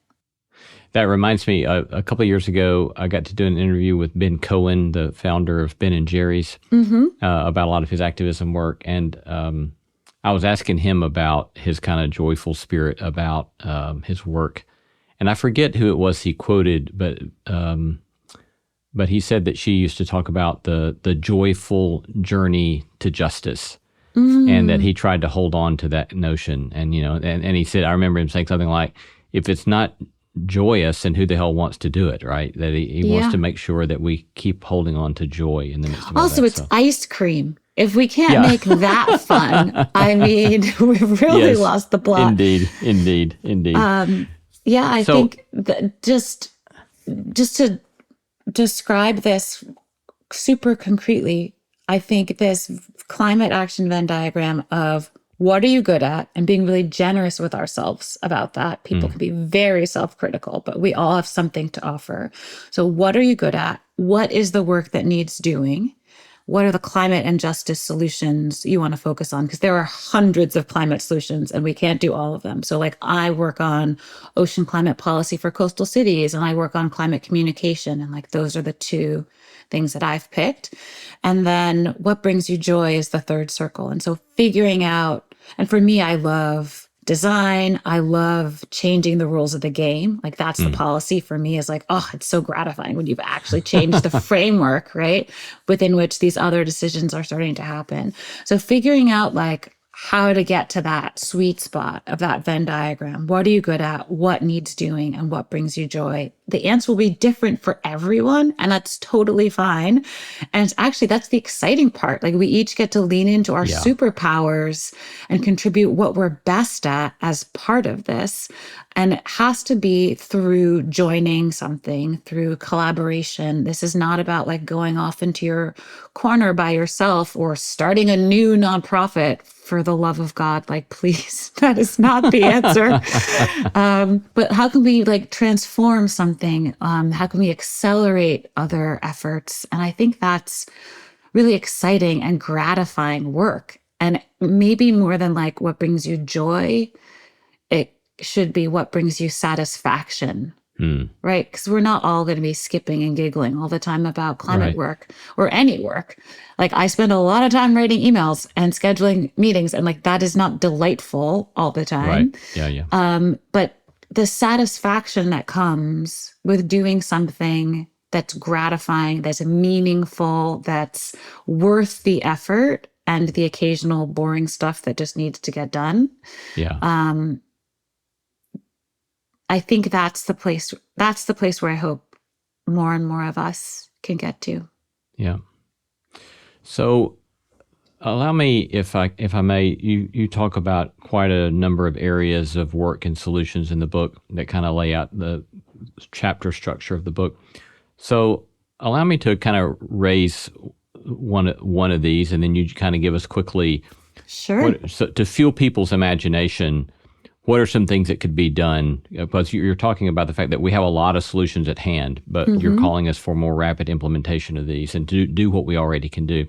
That reminds me, a couple of years ago, I got to do an interview with Ben Cohen, the founder of Ben and Jerry's, about a lot of his activism work. And I was asking him about his kind of joyful spirit about his work. And I forget who it was he quoted, but he said that she used to talk about the joyful journey to justice, and that he tried to hold on to that notion. And, you know, and he said, I remember him saying something like, if it's not joyous, and who the hell wants to do it, right? That he wants to make sure that we keep holding on to joy in the midst of also all that, it's ice cream. If we can't make that fun, I mean, we've really lost the plot. Indeed. I think that just to describe this super concretely, I think this climate action Venn diagram of what are you good at and being really generous with ourselves about that. People can be very self-critical, but we all have something to offer. So what are you good at? What is the work that needs doing? What are the climate and justice solutions you want to focus on? Because there are hundreds of climate solutions and we can't do all of them. So like I work on ocean climate policy for coastal cities and I work on climate communication. And like those are the 2 things that I've picked. And then what brings you joy is the third circle. And so figuring out, and for me, I love design. I love changing the rules of the game. Like that's the policy for me, is like, oh, it's so gratifying when you've actually changed the framework, right? Within which these other decisions are starting to happen. So figuring out like how to get to that sweet spot of that Venn diagram. What are you good at? What needs doing? And what brings you joy? The answer will be different for everyone, and that's totally fine. And actually, that's the exciting part. Like we each get to lean into our superpowers and contribute what we're best at as part of this. And it has to be through joining something, through collaboration. This is not about like going off into your corner by yourself or starting a new nonprofit. For the love of God, like, please, that is not the answer. But how can we like transform something? How can we accelerate other efforts? And I think that's really exciting and gratifying work. And maybe more than like what brings you joy, it should be what brings you satisfaction. Right? Because we're not all going to be skipping and giggling all the time about climate work or any work. Like I spend a lot of time writing emails and scheduling meetings, and like that is not delightful all the time. Right. Yeah. But the satisfaction that comes with doing something that's gratifying, that's meaningful, that's worth the effort and the occasional boring stuff that just needs to get done. Yeah. I think that's the place where I hope more and more of us can get to. Yeah. So allow me, if I may, you talk about quite a number of areas of work and solutions in the book that kind of lay out the chapter structure of the book. So allow me to kind of raise one of these, and then you kind of give us quickly, sure, so to fuel people's imagination. What are some things that could be done? Because you're talking about the fact that we have a lot of solutions at hand, but you're calling us for more rapid implementation of these and to do what we already can do.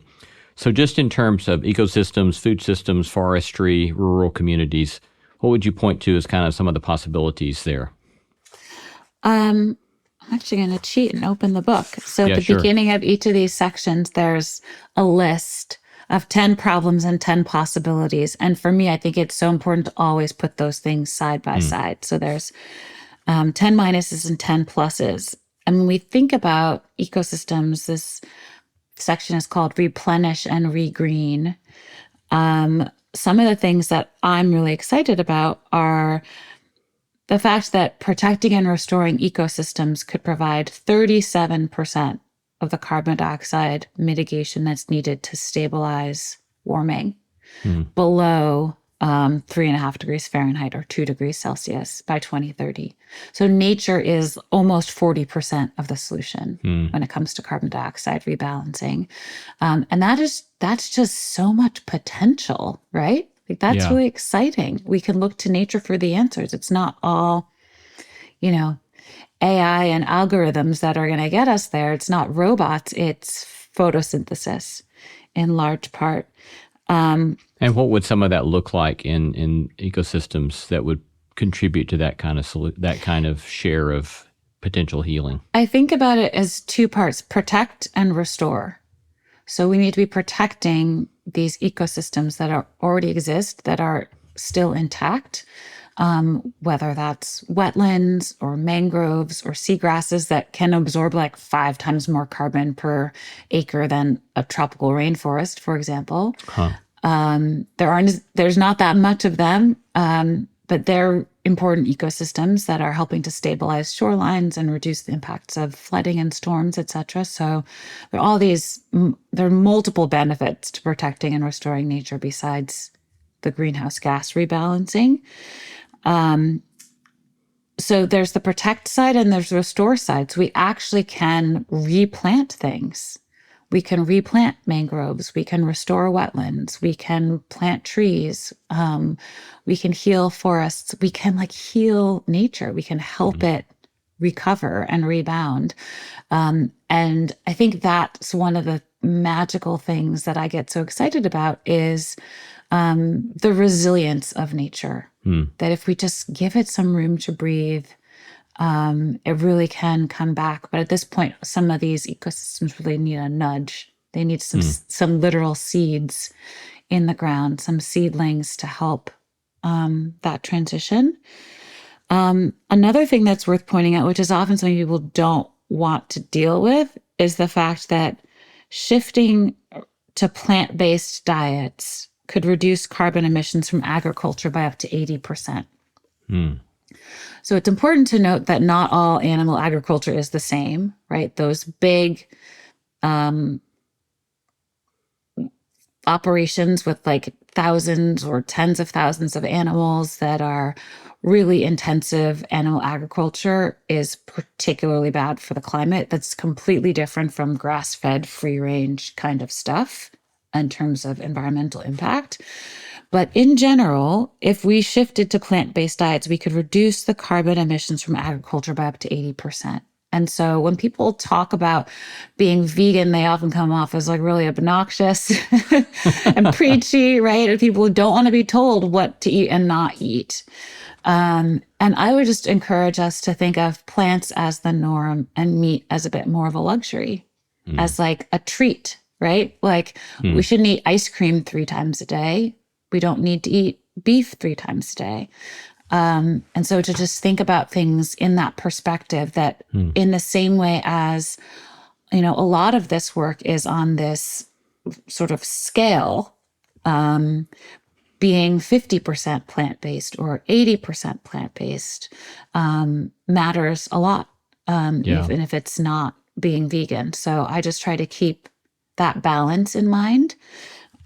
So just in terms of ecosystems, food systems, forestry, rural communities, what would you point to as kind of some of the possibilities there? I'm actually going to cheat and open the book. So at the beginning of each of these sections, there's a list of 10 problems and 10 possibilities. And for me, I think it's so important to always put those things side by side. So there's 10 minuses and 10 pluses. And when we think about ecosystems, this section is called Replenish and Regreen. Some of the things that I'm really excited about are the fact that protecting and restoring ecosystems could provide 37% of the carbon dioxide mitigation that's needed to stabilize warming below 3.5 degrees Fahrenheit or 2 degrees Celsius by 2030. So nature is almost 40% of the solution when it comes to carbon dioxide rebalancing. And that's just so much potential, right? Like that's really exciting. We can look to nature for the answers. It's not all, AI and algorithms that are going to get us there. It's not robots, it's photosynthesis in large part. And what would some of that look like in ecosystems that would contribute to that kind of share of potential healing? I think about it as two parts, protect and restore. So we need to be protecting these ecosystems that already exist, that are still intact. Whether that's wetlands or mangroves or seagrasses that can absorb like 5 times more carbon per acre than a tropical rainforest, for example. There's not that much of them, but they're important ecosystems that are helping to stabilize shorelines and reduce the impacts of flooding and storms, et cetera. So there are multiple benefits to protecting and restoring nature besides the greenhouse gas rebalancing. So there's the protect side and there's the restore side. So we actually can replant things. We can replant mangroves. We can restore wetlands. We can plant trees. We can heal forests. We can heal nature. We can help it recover and rebound. And I think that's one of the magical things that I get so excited about is the resilience of nature. That if we just give it some room to breathe, it really can come back. But at this point, some of these ecosystems really need a nudge. They need some literal seeds in the ground, some seedlings to help that transition. Another thing that's worth pointing out, which is often something people don't want to deal with, is the fact that shifting to plant-based diets could reduce carbon emissions from agriculture by up to 80%. So it's important to note that not all animal agriculture is the same, right? Those big operations with thousands or tens of thousands of animals that are really intensive animal agriculture is particularly bad for the climate. That's completely different from grass-fed, free-range kind of stuff in terms of environmental impact. But in general, if we shifted to plant-based diets, we could reduce the carbon emissions from agriculture by up to 80%. And so when people talk about being vegan, they often come off as like really obnoxious and preachy, right? And people who don't want to be told what to eat and not eat. And I would just encourage us to think of plants as the norm and meat as a bit more of a luxury, as like a treat, right? Like we shouldn't eat ice cream 3 times a day. We don't need to eat beef 3 times a day. And so to just think about things in that perspective, that in the same way as, a lot of this work is on this sort of scale, being 50% plant-based or 80% plant-based matters a lot, even if it's not being vegan. So I just try to keep that balance in mind.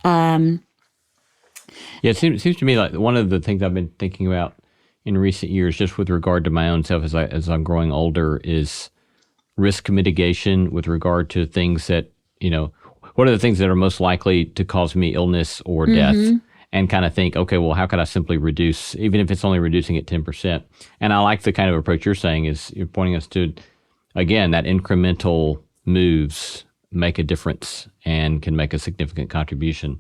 It seems to me like one of the things I've been thinking about in recent years, just with regard to my own self as I'm growing older, is risk mitigation with regard to things that, what are the things that are most likely to cause me illness or death? And kind of think, okay, well, how can I simply reduce, even if it's only reducing it 10%? And I like the kind of approach you're saying is you're pointing us to, again, that incremental moves make a difference and can make a significant contribution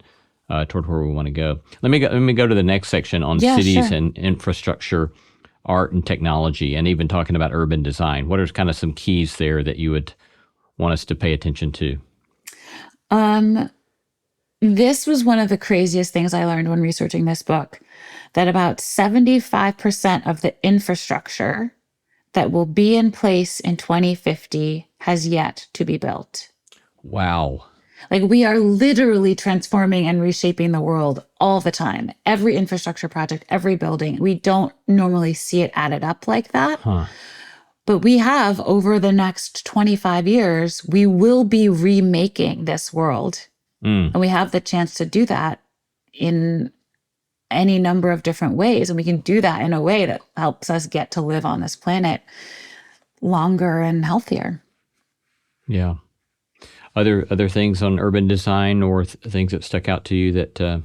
toward where we want to go. Let me go to the next section on cities and infrastructure, art and technology, and even talking about urban design. What are kind of some keys there that you would want us to pay attention to? This was one of the craziest things I learned when researching this book, that about 75% of the infrastructure that will be in place in 2050 has yet to be built. Wow. Like we are literally transforming and reshaping the world all the time. Every infrastructure project, every building, we don't normally see it added up like that. But we have, over the next 25 years, we will be remaking this world. And we have the chance to do that in any number of different ways. And we can do that in a way that helps us get to live on this planet longer and healthier. Yeah. Other things on urban design or things that stuck out to you that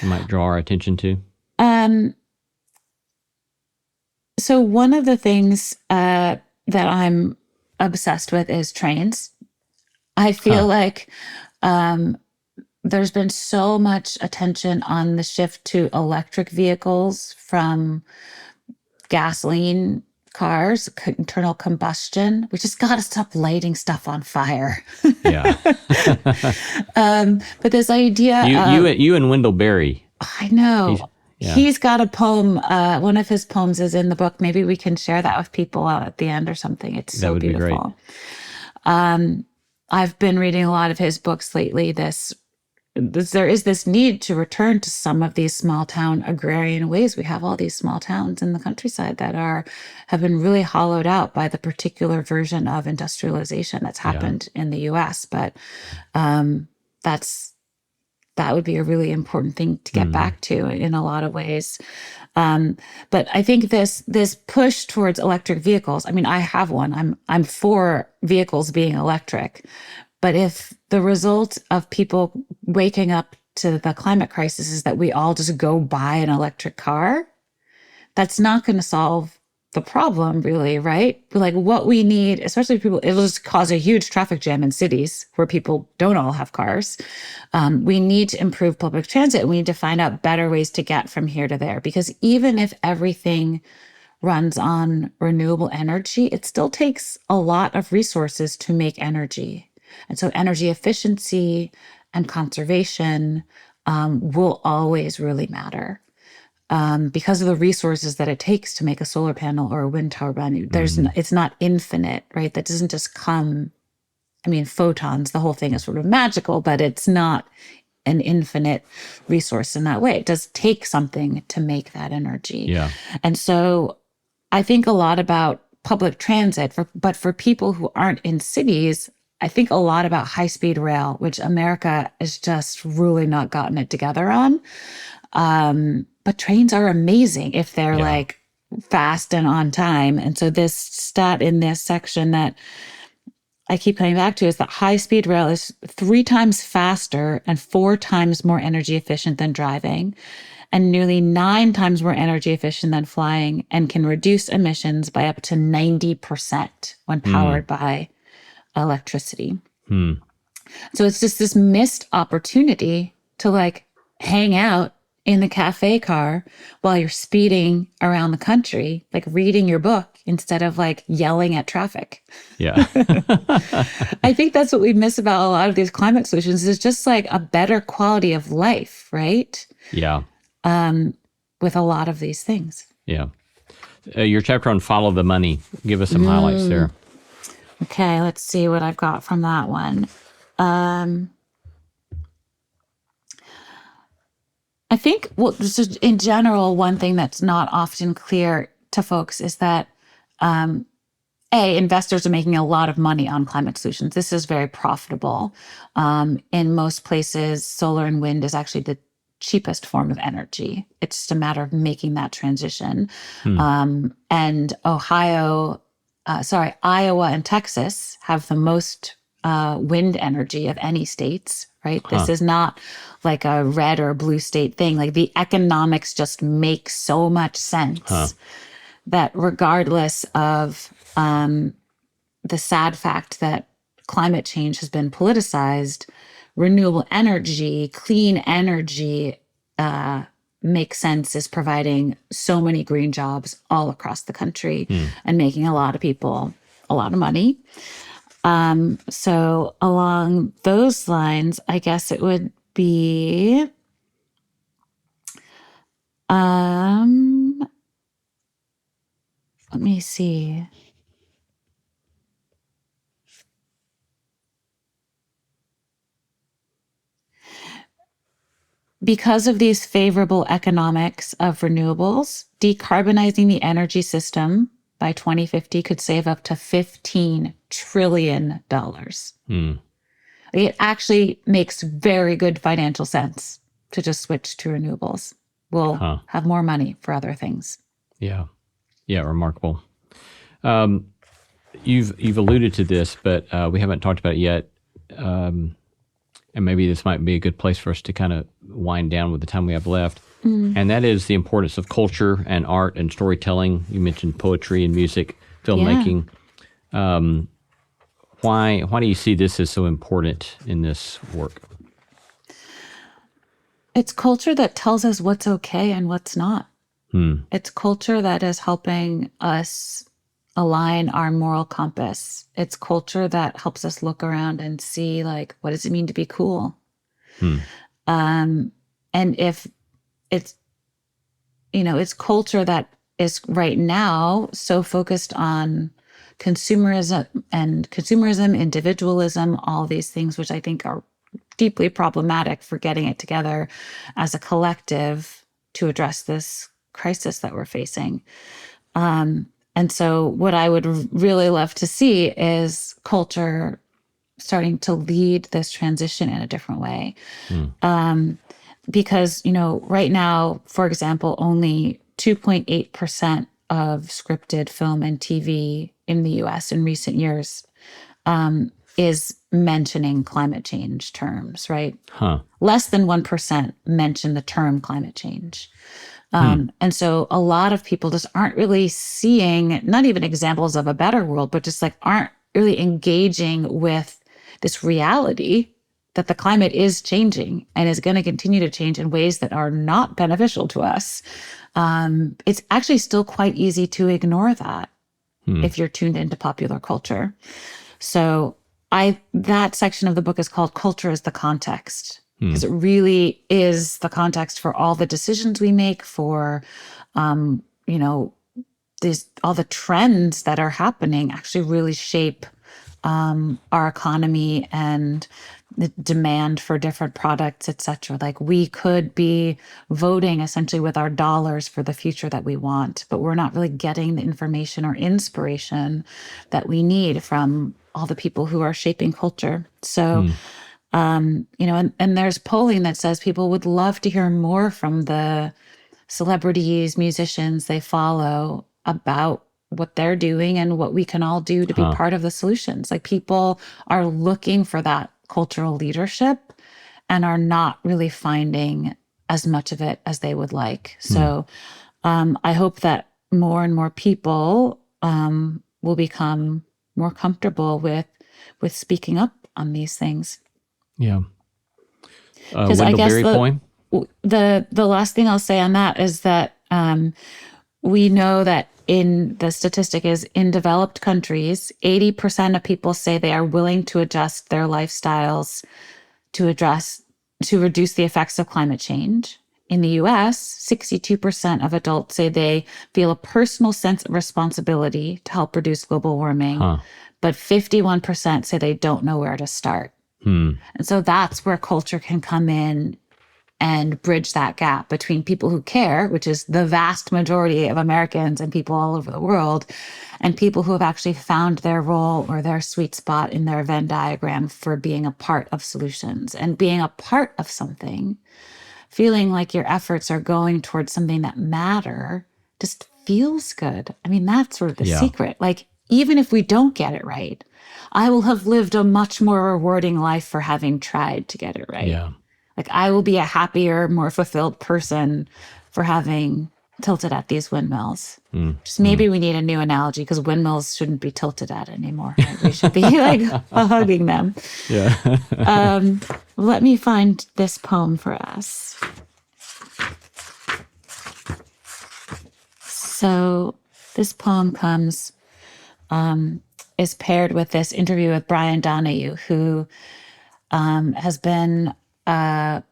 might draw our attention to? So one of the things that I'm obsessed with is trains. I feel like there's been so much attention on the shift to electric vehicles from gasoline cars, internal combustion. We just got to stop lighting stuff on fire. Yeah. But this idea you and Wendell Berry. I know. He's got a poem. One of his poems is in the book. Maybe we can share that with people at the end or something. It's so beautiful. I've been reading a lot of his books lately. There is this need to return to some of these small town agrarian ways. We have all these small towns in the countryside that have been really hollowed out by the particular version of industrialization that's happened in the U.S. But that would be a really important thing to get back to in a lot of ways. But I think this push towards electric vehicles, I mean, I have one. I'm for vehicles being electric. But if the result of people waking up to the climate crisis is that we all just go buy an electric car, that's not going to solve the problem, really, right? But like what we need, especially people, it'll just cause a huge traffic jam in cities where people don't all have cars. We need to improve public transit. We need to find out better ways to get from here to there, because even if everything runs on renewable energy, it still takes a lot of resources to make energy. And so energy efficiency and conservation will always really matter because of the resources that it takes to make a solar panel or a wind turbine. It's not infinite, right? That doesn't just come. I mean, photons, the whole thing is sort of magical, but it's not an infinite resource in that way. It does take something to make that energy. Yeah. And so I think a lot about public transit, but for people who aren't in cities, I think a lot about high-speed rail, which America has just really not gotten it together on. But trains are amazing if they're like fast and on time. And so this stat in this section that I keep coming back to is that high-speed rail is 3 times faster and 4 times more energy efficient than driving. and nearly 9 times more energy efficient than flying, and can reduce emissions by up to 90% when powered by electricity. So it's just this missed opportunity to like hang out in the cafe car while you're speeding around the country, like reading your book instead of like yelling at traffic. Yeah. I think that's what we miss about a lot of these climate solutions is just like a better quality of life, right? Yeah. With a lot of these things. Yeah. Your chapter on Follow the Money. Give us some highlights there. Okay, let's see what I've got from that one. I think, well, just in general, one thing that's not often clear to folks is that, investors are making a lot of money on climate solutions. This is very profitable. In most places, solar and wind is actually the cheapest form of energy. It's just a matter of making that transition. And Iowa and Texas have the most wind energy of any states, right? This is not like a red or blue state thing. Like the economics just make so much sense that regardless of the sad fact that climate change has been politicized, renewable energy, clean energy makes sense as providing so many green jobs all across the country and making a lot of people a lot of money. So along those lines, I guess it would be let me see. Because of these favorable economics of renewables, decarbonizing the energy system by 2050 could save up to $15 trillion. It actually makes very good financial sense to just switch to renewables. We'll have more money for other things. Yeah. Yeah, remarkable. You've alluded to this, but we haven't talked about it yet. And maybe this might be a good place for us to kind of wind down with the time we have left. And that is the importance of culture and art and storytelling. You mentioned poetry and music, filmmaking. Yeah. Why do you see this as so important in this work? It's culture that tells us what's okay and what's not. It's culture that is helping us align our moral compass. It's culture that helps us look around and see, like, what does it mean to be cool? And if it's, it's culture that is right now so focused on consumerism, individualism, all these things, which I think are deeply problematic for getting it together as a collective to address this crisis that we're facing. And so what I would really love to see is culture starting to lead this transition in a different way. Because, right now, for example, only 2.8% of scripted film and TV in the US in recent years is mentioning climate change terms, right? Less than 1% mention the term climate change. And so a lot of people just aren't really seeing, not even examples of a better world, but just like aren't really engaging with this reality that the climate is changing and is going to continue to change in ways that are not beneficial to us. It's actually still quite easy to ignore that if you're tuned into popular culture. So that section of the book is called Culture is the Context. Because it really is the context for all the decisions we make, for, all the trends that are happening actually really shape our economy and the demand for different products, et cetera. Like we could be voting essentially with our dollars for the future that we want, but we're not really getting the information or inspiration that we need from all the people who are shaping culture. So, and there's polling that says people would love to hear more from the celebrities, musicians they follow about what they're doing and what we can all do to be part of the solutions. Like people are looking for that cultural leadership and are not really finding as much of it as they would like. So I hope that more and more people will become more comfortable with speaking up on these things. Yeah. Because I Wendell guess Berry poem? the last thing I'll say on that is that we know that in the statistic is in developed countries, 80% of people say they are willing to adjust their lifestyles to reduce the effects of climate change. In the US, 62% of adults say they feel a personal sense of responsibility to help reduce global warming, but 51% say they don't know where to start. And so that's where culture can come in and bridge that gap between people who care, which is the vast majority of Americans and people all over the world, and people who have actually found their role or their sweet spot in their Venn diagram for being a part of solutions and being a part of something. Feeling like your efforts are going towards something that matter just feels good. I mean, that's sort of the secret. Like, even if we don't get it right, I will have lived a much more rewarding life for having tried to get it right. Yeah. Like, I will be a happier, more fulfilled person for having tilted at these windmills. Just maybe we need a new analogy, because windmills shouldn't be tilted at anymore. Right? We should be like hugging them. Yeah. Let me find this poem for us. So this poem is paired with this interview with Brian Donahue, who has been a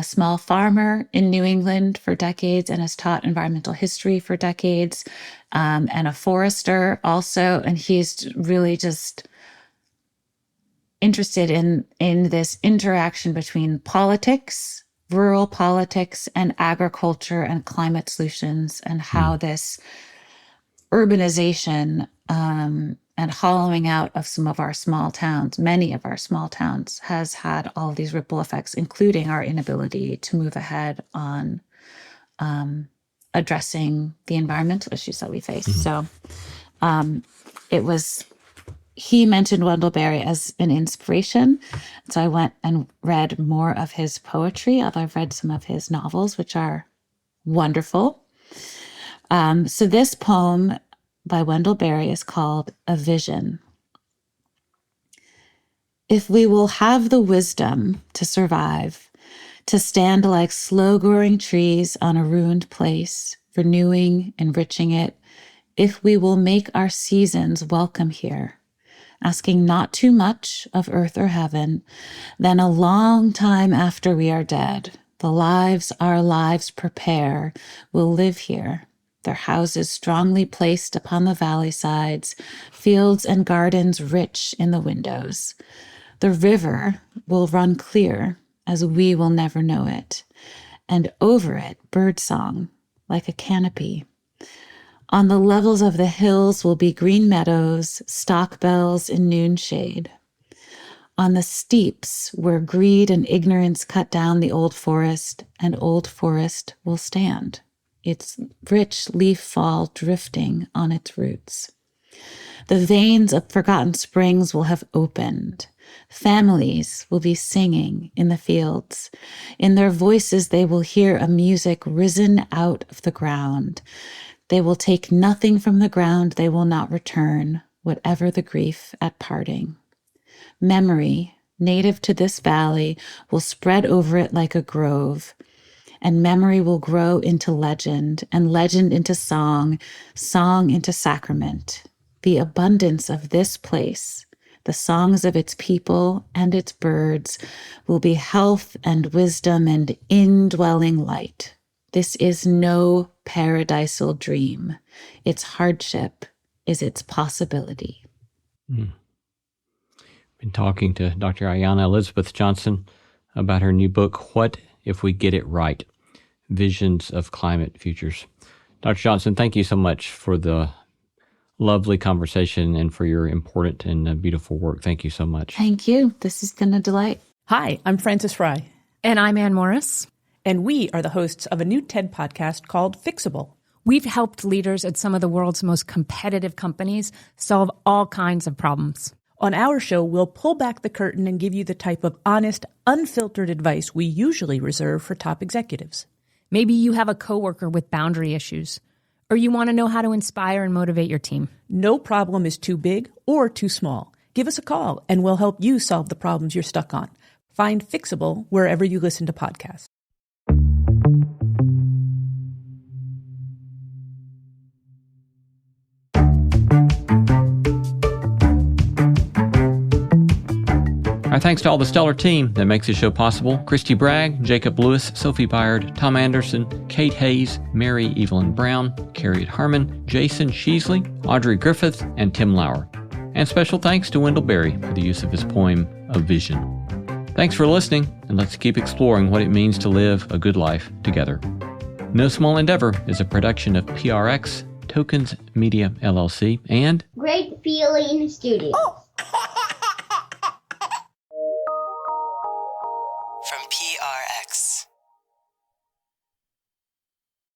small farmer in New England for decades and has taught environmental history for decades, and a forester also. And he's really just interested in this interaction between politics, rural politics, and agriculture and climate solutions, and how this urbanization and hollowing out of some of our small towns, many of our small towns, has had all these ripple effects, including our inability to move ahead on addressing the environmental issues that we face. So he mentioned Wendell Berry as an inspiration. So I went and read more of his poetry. I've read some of his novels, which are wonderful. So this poem by Wendell Berry is called A Vision. If we will have the wisdom to survive, to stand like slow-growing trees on a ruined place, renewing, enriching it, if we will make our seasons welcome here, asking not too much of earth or heaven, then a long time after we are dead, the lives our lives prepare will live here, their houses strongly placed upon the valley sides, fields and gardens rich in the windows. The river will run clear as we will never know it, and over it birdsong like a canopy. On the levels of the hills will be green meadows, stock bells in noon shade. On the steeps where greed and ignorance cut down the old forest, and old forest will stand, its rich leaf fall drifting on its roots. The veins of forgotten springs will have opened. Families will be singing in the fields. In their voices they will hear a music risen out of the ground. They will take nothing from the ground, they will not return, whatever the grief at parting. Memory, native to this valley, will spread over it like a grove, and memory will grow into legend, and legend into song, song into sacrament. The abundance of this place, the songs of its people and its birds, will be health and wisdom and indwelling light. This is no paradisal dream. Its hardship is its possibility. Been talking to Dr. Ayana Elizabeth Johnson about her new book, What If We Get It Right? Visions of Climate Futures. Dr. Johnson, thank you so much for the lovely conversation and for your important and beautiful work. Thank you so much. Thank you. This has been a delight. Hi, I'm Frances Fry. And I'm Ann Morris. And we are the hosts of a new TED podcast called Fixable. We've helped leaders at some of the world's most competitive companies solve all kinds of problems. On our show, we'll pull back the curtain and give you the type of honest, unfiltered advice we usually reserve for top executives. Maybe you have a coworker with boundary issues, or you want to know how to inspire and motivate your team. No problem is too big or too small. Give us a call, and we'll help you solve the problems you're stuck on. Find Fixable wherever you listen to podcasts. Our thanks to all the stellar team that makes this show possible. Christy Bragg, Jacob Lewis, Sophie Byard, Tom Anderson, Kate Hayes, Mary Evelyn Brown, Carrie Harmon, Jason Sheasley, Audrey Griffith, and Tim Lauer. And special thanks to Wendell Berry for the use of his poem, A Vision. Thanks for listening, and let's keep exploring what it means to live a good life together. No Small Endeavor is a production of PRX, Tokens Media LLC, and Great Feeling Studios.